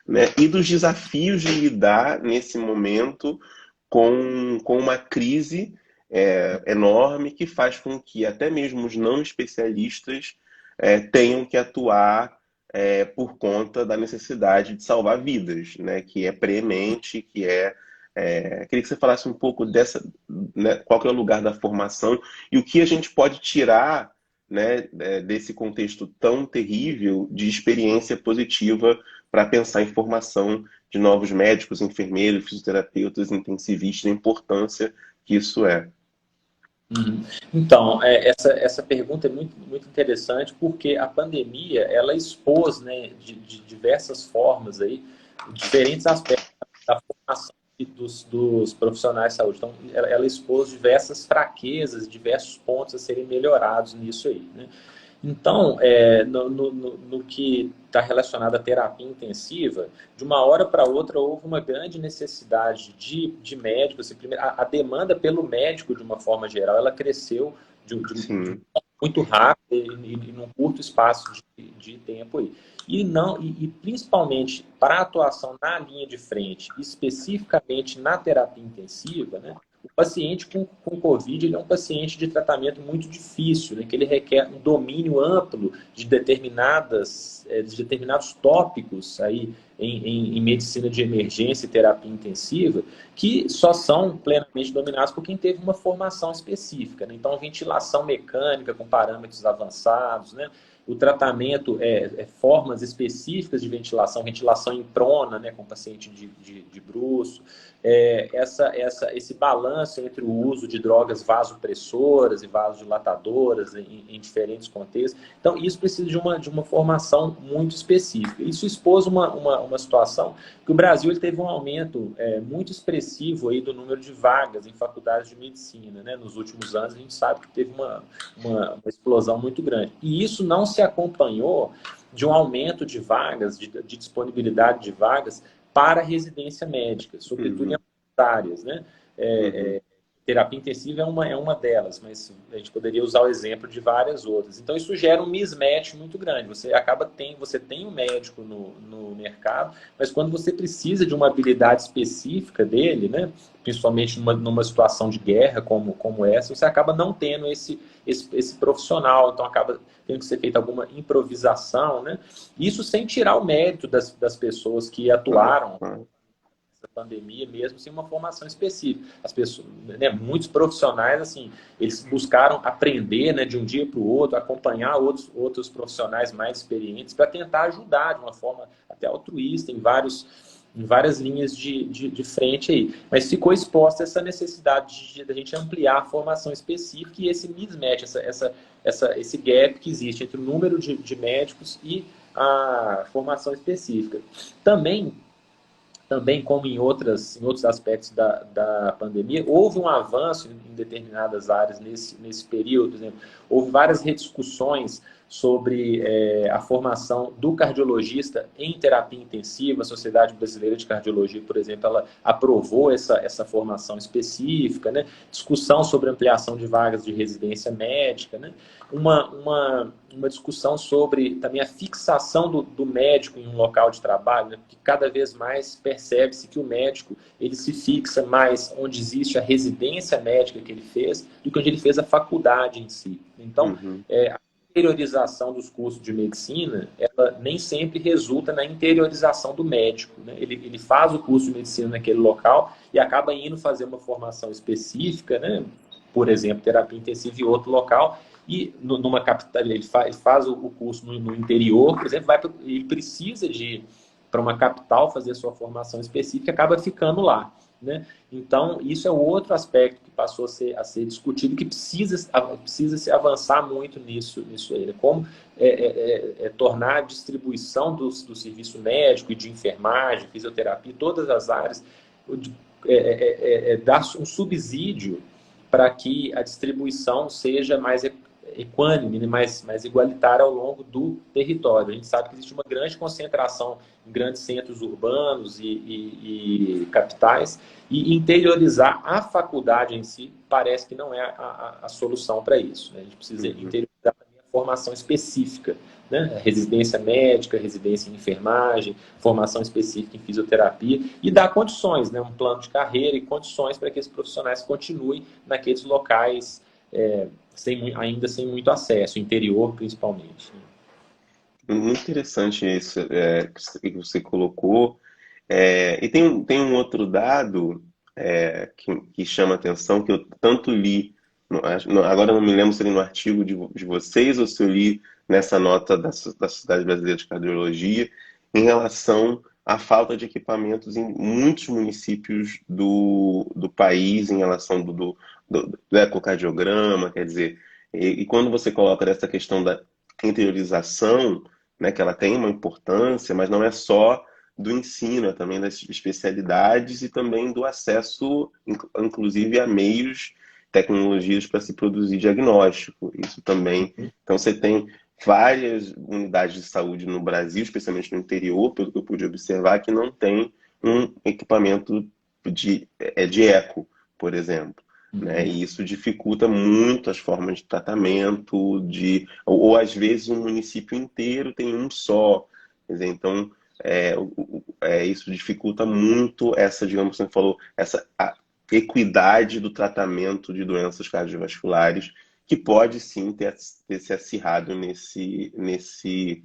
né, e dos desafios de lidar nesse momento com uma crise enorme que faz com que até mesmo os não especialistas tenham que atuar por conta da necessidade de salvar vidas, né, que é preemente, queria que você falasse um pouco dessa, né, qual que é o lugar da formação e o que a gente pode tirar, né, desse contexto tão terrível de experiência positiva para pensar em formação de novos médicos, enfermeiros, fisioterapeutas, intensivistas, a importância que isso é. Então, essa pergunta é muito, muito interessante porque a pandemia, ela expôs, né, de diversas formas aí, diferentes aspectos da formação dos profissionais de saúde. Então, ela expôs diversas fraquezas, diversos pontos a serem melhorados nisso aí, né? Então, no que está relacionado à terapia intensiva, de uma hora para outra houve uma grande necessidade de médicos. Assim, a demanda pelo médico, de uma forma geral, ela cresceu de Sim. muito rápido e num curto espaço de tempo aí. E principalmente para a atuação na linha de frente, especificamente na terapia intensiva, né? O paciente com Covid ele é um paciente de tratamento muito difícil, né? Que ele requer um domínio amplo de de determinados tópicos aí em medicina de emergência e terapia intensiva, que só são plenamente dominados por quem teve uma formação específica, né? Então, ventilação mecânica com parâmetros avançados, né? O tratamento formas específicas de ventilação, ventilação em prona, né, com paciente de bruço, esse balanço entre o uso de drogas vasopressoras e vasodilatadoras em diferentes contextos. Então, isso precisa de uma formação muito específica. Isso expôs uma situação que o Brasil ele teve um aumento muito expressivo aí do número de vagas em faculdades de medicina, né? Nos últimos anos, a gente sabe que teve uma explosão muito grande. E isso não se acompanhou de um aumento de vagas, de disponibilidade de vagas para residência médica, sobretudo em Uhum. algumas áreas, né? Uhum. Terapia intensiva é uma delas, mas a gente poderia usar o exemplo de várias outras. Então, isso gera um mismatch muito grande. Você tem um médico no mercado, mas quando você precisa de uma habilidade específica dele, né, principalmente numa situação de guerra como essa, você acaba não tendo esse profissional, então acaba tendo que ser feita alguma improvisação, né? Isso sem tirar o mérito das pessoas que Claro, atuaram claro. pandemia mesmo sem uma formação específica. As pessoas, né, muitos profissionais, assim, eles buscaram aprender, né, de um dia para o outro, acompanhar outros profissionais mais experientes para tentar ajudar de uma forma até altruísta em várias linhas de frente aí. Mas ficou exposta essa necessidade de a gente ampliar a formação específica e esse mismatch, esse gap que existe entre o número de médicos e a formação específica. Também como em outros aspectos da pandemia, houve um avanço em determinadas áreas nesse período. Por exemplo, houve várias rediscussões sobre a formação do cardiologista em terapia intensiva. A Sociedade Brasileira de Cardiologia, por exemplo, ela aprovou essa formação específica, né? Discussão sobre ampliação de vagas de residência médica, né? Uma discussão sobre também a fixação do médico em um local de trabalho, né? Porque cada vez mais percebe-se que o médico ele se fixa mais onde existe a residência médica que ele fez do que onde ele fez a faculdade em si. Então, Uhum. a interiorização dos cursos de medicina, ela nem sempre resulta na interiorização do médico, né? Ele faz o curso de medicina naquele local e acaba indo fazer uma formação específica, né? Por exemplo, terapia intensiva em outro local, e numa capital, ele faz o curso no interior, por exemplo, ele precisa de para uma capital fazer a sua formação específica, acaba ficando lá, né? Então, isso é outro aspecto que passou a ser discutido, que precisa se avançar muito nisso aí, né? Como tornar a distribuição do serviço médico e de enfermagem, fisioterapia, todas as áreas, dar um subsídio para que a distribuição seja mais equânime, né, mais igualitária ao longo do território. A gente sabe que existe uma grande concentração em grandes centros urbanos e capitais, e interiorizar a faculdade em si parece que não é a solução para isso, né? A gente precisa Uhum. interiorizar a formação específica, né? Residência médica, residência em enfermagem, formação específica em fisioterapia e dar condições, né? Um plano de carreira e condições para que esses profissionais continuem naqueles locais ainda sem muito acesso, interior principalmente. Muito interessante isso que você colocou. E tem um outro dado que chama atenção, que eu tanto li, agora eu não me lembro se eu li no artigo de vocês ou se eu li nessa nota da Sociedade Brasileira de Cardiologia, em relação à falta de equipamentos em muitos municípios do país, em relação do ecocardiograma, quer dizer, e quando você coloca essa questão da interiorização, né, que ela tem uma importância, mas não é só do ensino, é também das especialidades e também do acesso, inclusive, a meios, tecnologias para se produzir diagnóstico. Isso também. Então, você tem várias unidades de saúde no Brasil, especialmente no interior, pelo que eu pude observar, que não tem um equipamento de eco, por exemplo. Né? E isso dificulta muito as formas de tratamento, ou às vezes um município inteiro tem um só. Quer dizer, então, isso dificulta muito essa, digamos, como você falou, essa a equidade do tratamento de doenças cardiovasculares, que pode sim ter se acirrado nesse, nesse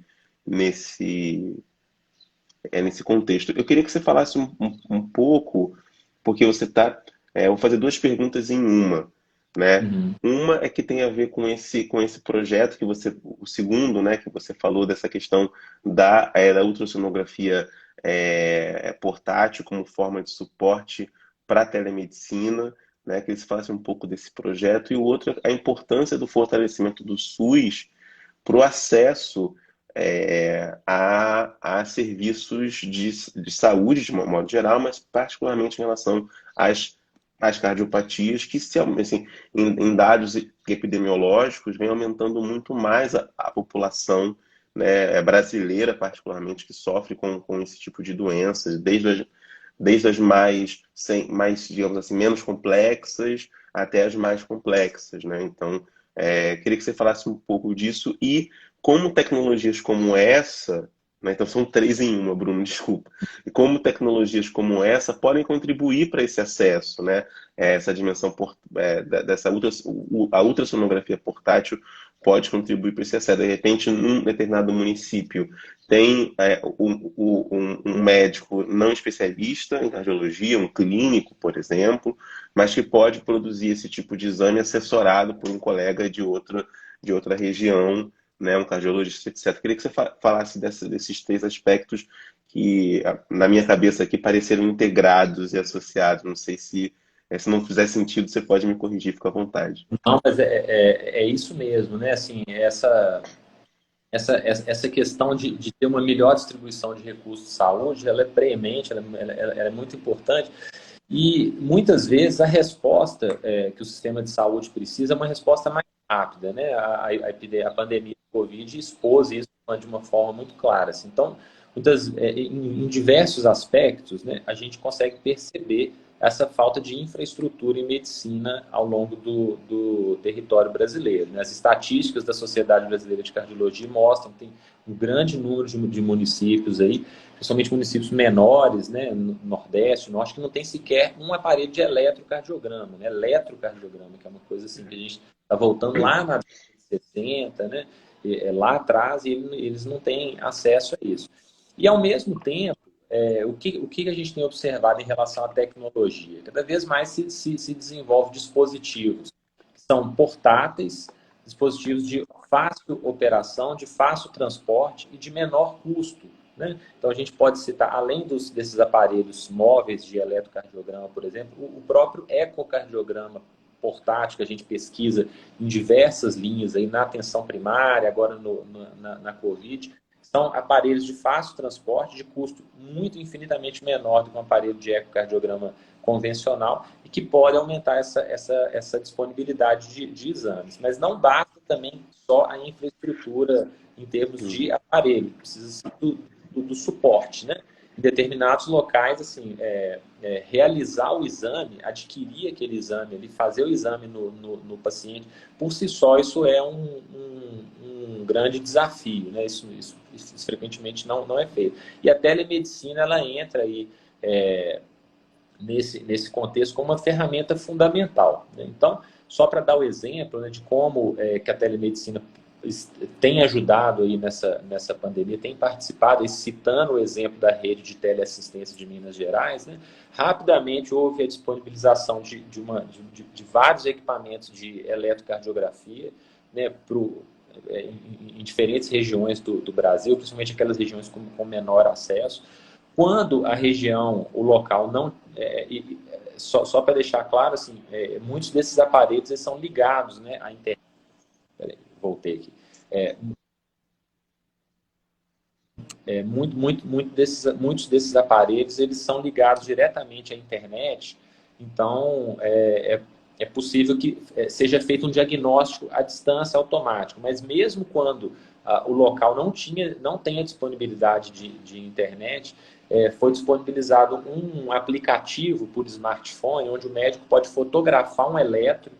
contexto. Eu queria que você falasse um pouco, porque você está. Vou fazer duas perguntas em uma, né? Uhum. Uma é que tem a ver com esse projeto que você, o segundo, né, que você falou dessa questão da ultrassonografia portátil como forma de suporte para a telemedicina, né? Que eles façam um pouco desse projeto. E o outro é a importância do fortalecimento do SUS para o acesso a serviços de saúde, de um modo geral, mas particularmente em relação às cardiopatias, que assim, em dados epidemiológicos vem aumentando muito mais a população, né, brasileira, particularmente, que sofre com esse tipo de doenças, desde as mais, digamos assim, menos complexas até as mais complexas, né? Então, queria que você falasse um pouco disso e como tecnologias como essa, né, então são três em uma, Bruno, desculpa, e como tecnologias como essa podem contribuir para esse acesso, né, essa dimensão a ultrassonografia portátil pode contribuir para esse acesso. De repente, num determinado município tem um médico não especialista em cardiologia, um clínico, por exemplo, mas que pode produzir esse tipo de exame assessorado por um colega de outra região, né, um cardiologista, etc. Queria que você falasse desses três aspectos que, na minha cabeça aqui, pareceram integrados e associados. Não sei se não fizer sentido, você pode me corrigir, fica à vontade. Não, mas é isso mesmo, né? Assim, essa questão de ter uma melhor distribuição de recursos de saúde, ela é preemente, ela é muito importante. E muitas vezes a resposta que o sistema de saúde precisa é uma resposta mais rápida, né? A pandemia do Covid expôs isso de uma forma muito clara. Assim. Então, em diversos aspectos, né, a gente consegue perceber essa falta de infraestrutura em medicina ao longo do território brasileiro. Né? As estatísticas da Sociedade Brasileira de Cardiologia mostram que tem um grande número de municípios aí, principalmente municípios menores, né, no Nordeste, Norte, que não tem sequer um aparelho de eletrocardiograma, né, eletrocardiograma, que é uma coisa assim que a gente está voltando lá na década de 60, né, lá atrás, e eles não têm acesso a isso. E, ao mesmo tempo, o que a gente tem observado em relação à tecnologia? Cada vez mais se desenvolve dispositivos que são portáteis, dispositivos de fácil operação, de fácil transporte e de menor custo. Né? Então, a gente pode citar, além desses aparelhos móveis de eletrocardiograma, por exemplo, o próprio ecocardiograma portátil que a gente pesquisa em diversas linhas aí na atenção primária, agora na Covid, são aparelhos de fácil transporte, de custo muito infinitamente menor do que um aparelho de ecocardiograma convencional e que pode aumentar essa disponibilidade de exames. Mas não basta também só a infraestrutura em termos de aparelho, precisa do suporte, né? Em determinados locais, assim, realizar o exame, adquirir aquele exame, fazer o exame no paciente, por si só, isso é um grande desafio, né? Isso frequentemente não é feito. E a telemedicina, ela entra aí nesse contexto como uma ferramenta fundamental. Né? Então, só para dar o exemplo, né, de como que a telemedicina tem ajudado aí nessa pandemia, tem participado, e citando o exemplo da rede de teleassistência de Minas Gerais, né, rapidamente houve a disponibilização de vários equipamentos de eletrocardiografia, né, em diferentes regiões do Brasil, principalmente aquelas regiões com menor acesso. Quando a região, o local não... só para deixar claro, assim, muitos desses aparelhos eles são ligados, né, à internet. Peraí, voltei aqui. Muitos desses aparelhos eles são ligados diretamente à internet, então é possível que seja feito um diagnóstico à distância automático, mas mesmo quando o local não tem a disponibilidade de internet, foi disponibilizado um aplicativo por smartphone, onde o médico pode fotografar um eletro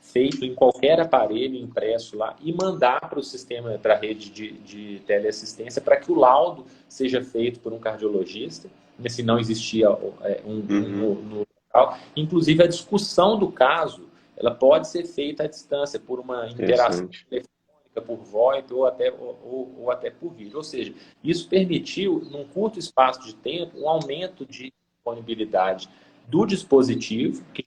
feito em qualquer aparelho impresso lá e mandar para o sistema, para a rede de teleassistência, para que o laudo seja feito por um cardiologista, se não existia no local. Inclusive, a discussão do caso, ela pode ser feita à distância, por uma interação telefônica, por VoIP ou até por vídeo. Ou seja, isso permitiu, num curto espaço de tempo, um aumento de disponibilidade do dispositivo, que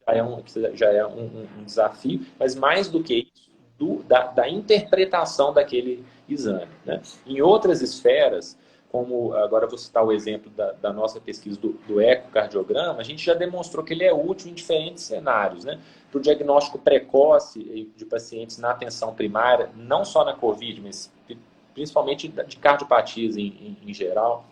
já é um desafio, mas mais do que isso, da interpretação daquele exame, né? Em outras esferas, como agora eu vou citar o exemplo da nossa pesquisa do ecocardiograma, a gente já demonstrou que ele é útil em diferentes cenários, né? Para o diagnóstico precoce de pacientes na atenção primária, não só na COVID, mas principalmente de cardiopatias em geral,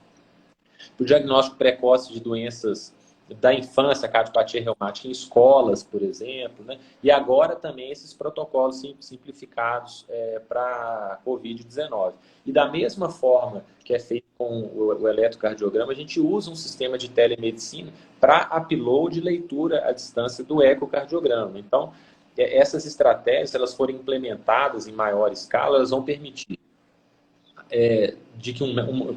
para o diagnóstico precoce de doenças da infância, cardiopatia reumática em escolas, por exemplo, né? E agora também esses protocolos simplificados para a Covid-19. E da mesma forma que é feito com o eletrocardiograma, a gente usa um sistema de telemedicina para upload e leitura à distância do ecocardiograma. Então, essas estratégias, se elas forem implementadas em maior escala, elas vão permitir de que,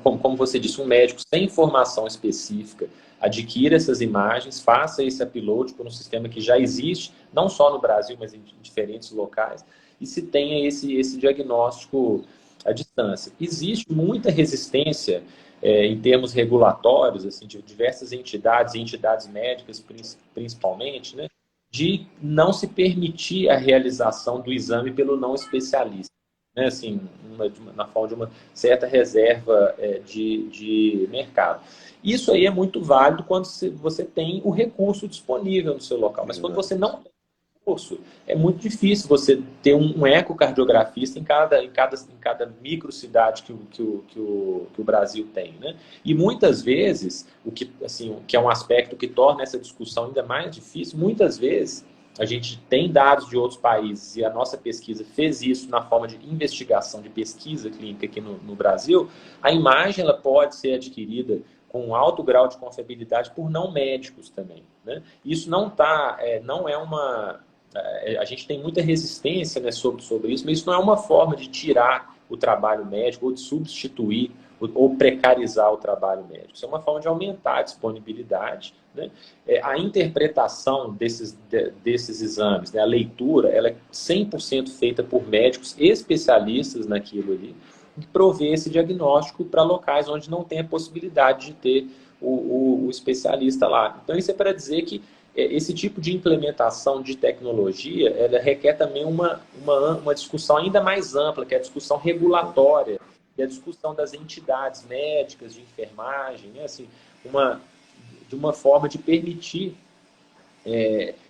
como você disse, um médico sem informação específica adquira essas imagens, faça esse upload por um sistema que já existe, não só no Brasil, mas em diferentes locais, e se tenha esse diagnóstico à distância. Existe muita resistência em termos regulatórios, assim, de diversas entidades médicas principalmente, né, de não se permitir a realização do exame pelo não especialista, né, assim, na forma de uma certa reserva de mercado. Isso aí é muito válido quando você tem o recurso disponível no seu local, mas quando você não tem recurso, é muito difícil você ter um ecocardiografista em cada microcidade que o Brasil tem, né? E muitas vezes, o que é um aspecto que torna essa discussão ainda mais difícil, muitas vezes a gente tem dados de outros países e a nossa pesquisa fez isso na forma de investigação, de pesquisa clínica aqui no Brasil, a imagem ela pode ser adquirida com um alto grau de confiabilidade por não médicos também, né? Isso não é uma... A gente tem muita resistência, né, sobre isso, mas isso não é uma forma de tirar o trabalho médico ou de substituir ou precarizar o trabalho médico. Isso é uma forma de aumentar a disponibilidade, né? A interpretação desses exames, né, a leitura, ela é 100% feita por médicos especialistas naquilo ali, e prover esse diagnóstico para locais onde não tem a possibilidade de ter o especialista lá. Então, isso é para dizer que esse tipo de implementação de tecnologia, ela requer também uma discussão ainda mais ampla, que é a discussão regulatória, e a discussão das entidades médicas, de enfermagem, né? Assim, de uma forma de permitir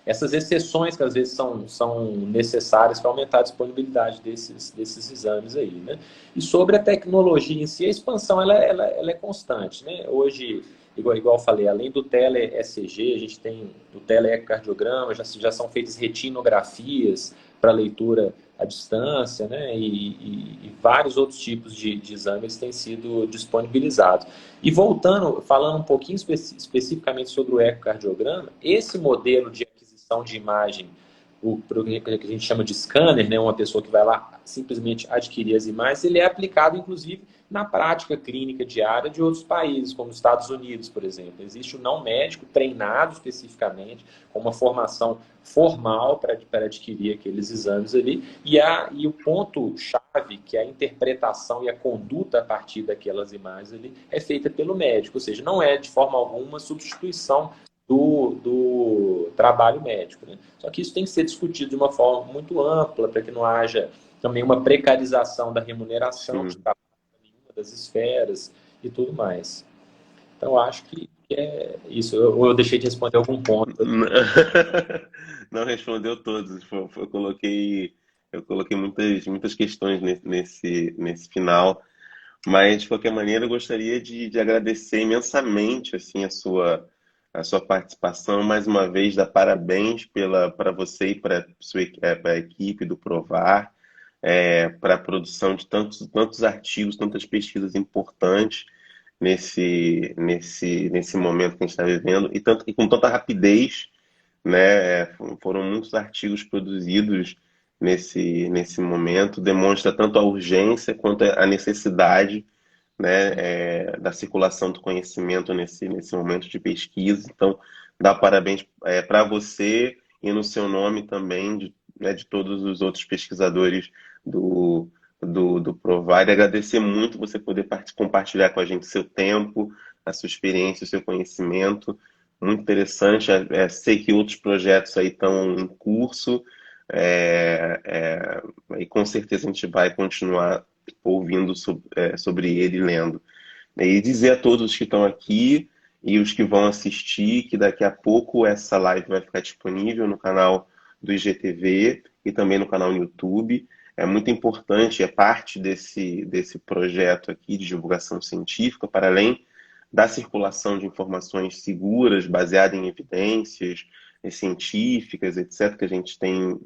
essas exceções que às vezes são necessárias para aumentar a disponibilidade desses exames aí, né? E sobre a tecnologia em si, a expansão ela é constante, né? Hoje, igual eu falei, além do tele-ECG, a gente tem o tele-ecocardiograma, já são feitas retinografias para leitura à distância, né? E vários outros tipos de exames têm sido disponibilizados. E falando um pouquinho especificamente sobre o ecocardiograma, esse modelo de aquisição de imagem, o que a gente chama de scanner, né? Uma pessoa que vai lá simplesmente adquirir as imagens, ele é aplicado, inclusive, na prática clínica diária de outros países, como os Estados Unidos, por exemplo. Existe um não médico treinado especificamente, com uma formação formal para adquirir aqueles exames ali, e o ponto-chave, que é a interpretação e a conduta a partir daquelas imagens ali, é feita pelo médico, ou seja, não é de forma alguma substituição do trabalho médico, né? Só que isso tem que ser discutido de uma forma muito ampla, para que não haja também uma precarização da remuneração de trabalho em nenhuma das esferas e tudo mais. Então, acho que é isso. Ou eu deixei de responder algum ponto. Não respondeu todos. Eu coloquei muitas questões nesse final, mas de qualquer maneira eu gostaria de agradecer imensamente assim a sua participação mais uma vez, dar parabéns para você e para a equipe do Provar. para a produção de tantos artigos, tantas pesquisas importantes nesse momento que a gente está vivendo, e com tanta rapidez, né? Foram muitos artigos produzidos nesse momento, demonstra tanto a urgência quanto a necessidade, né, da circulação do conhecimento nesse momento de pesquisa. Então, dá parabéns para você e no seu nome também, né, de todos os outros pesquisadores do Provide. Agradecer muito você poder compartilhar com a gente seu tempo, a sua experiência, o seu conhecimento. Muito interessante. Sei que outros projetos aí estão em curso, e com certeza a gente vai continuar ouvindo sobre ele e lendo. E dizer a todos que estão aqui e os que vão assistir que daqui a pouco essa live vai ficar disponível no canal do IGTV e também no canal no YouTube. É muito importante, é parte desse projeto aqui de divulgação científica, para além da circulação de informações seguras, baseadas em evidências científicas, etc., que a gente tem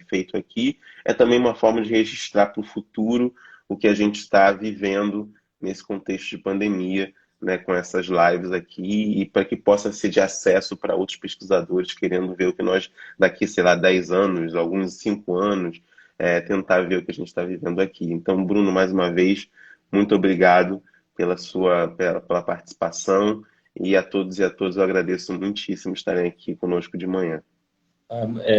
feito aqui, é também uma forma de registrar para o futuro o que a gente está vivendo nesse contexto de pandemia, né, com essas lives aqui, e para que possa ser de acesso para outros pesquisadores querendo ver o que nós, daqui, sei lá, 10 anos, alguns 5 anos, tentar ver o que a gente está vivendo aqui. Então, Bruno, mais uma vez, muito obrigado pela participação, e a todos eu agradeço muitíssimo estarem aqui conosco de manhã.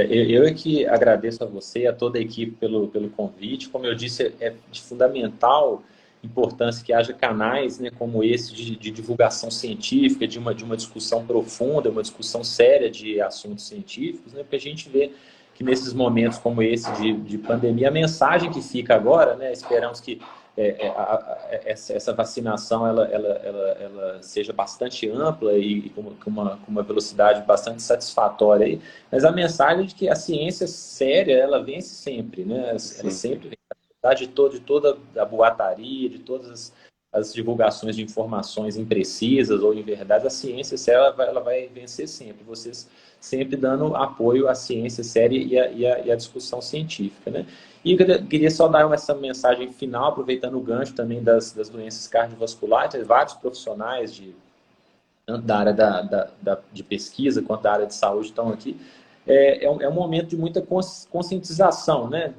Eu é que agradeço a você e a toda a equipe pelo convite. Como eu disse, é de fundamental importância que haja canais, né, como esse de divulgação científica, de uma discussão profunda, uma discussão séria de assuntos científicos, né, porque a gente vê que nesses momentos como esse de pandemia, a mensagem que fica agora, né, esperamos que essa vacinação ela seja bastante ampla e com uma velocidade bastante satisfatória aí, mas a mensagem de que a ciência séria ela vence sempre, né? Ela sempre vence, apesar de toda a boataria, de todas as divulgações de informações imprecisas ou inverdades, a ciência séria ela vai vencer sempre. Vocês sempre dando apoio à ciência séria e à discussão científica, né? E eu queria só dar essa mensagem final, aproveitando o gancho também das doenças cardiovasculares, vários profissionais tanto da área de pesquisa quanto da área de saúde estão aqui. Um momento de muita conscientização, né,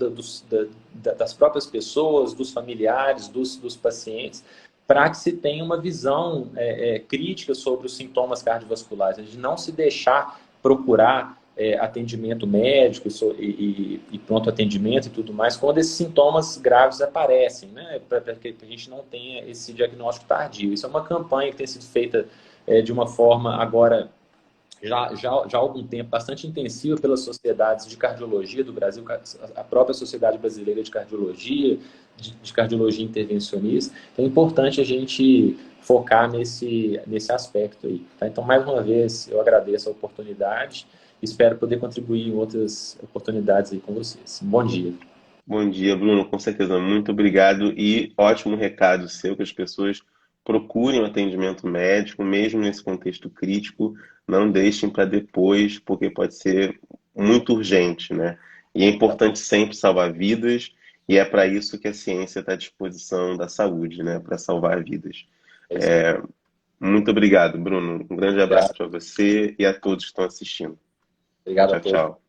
das próprias pessoas, dos familiares, dos pacientes, para que se tenha uma visão crítica sobre os sintomas cardiovasculares, de não se deixar procurar atendimento médico e pronto atendimento e tudo mais, quando esses sintomas graves aparecem, né, para que a gente não tenha esse diagnóstico tardio. Isso é uma campanha que tem sido feita de uma forma agora já há algum tempo bastante intensiva pelas sociedades de cardiologia do Brasil, a própria Sociedade Brasileira de Cardiologia, de cardiologia intervencionista. Então é importante a gente focar nesse aspecto aí. Tá? Então, mais uma vez, eu agradeço a oportunidade. Espero poder contribuir em outras oportunidades aí com vocês. Bom dia. Bom dia, Bruno. Com certeza, muito obrigado. E ótimo recado seu, que as pessoas procurem o atendimento médico, mesmo nesse contexto crítico. Não deixem para depois, porque pode ser muito urgente, né? E é importante sempre salvar vidas, e é para isso que a ciência está à disposição da saúde, né? Para salvar vidas. Muito obrigado, Bruno. Um grande abraço para você e a todos que estão assistindo. Obrigado a Tchau, todos. tchau.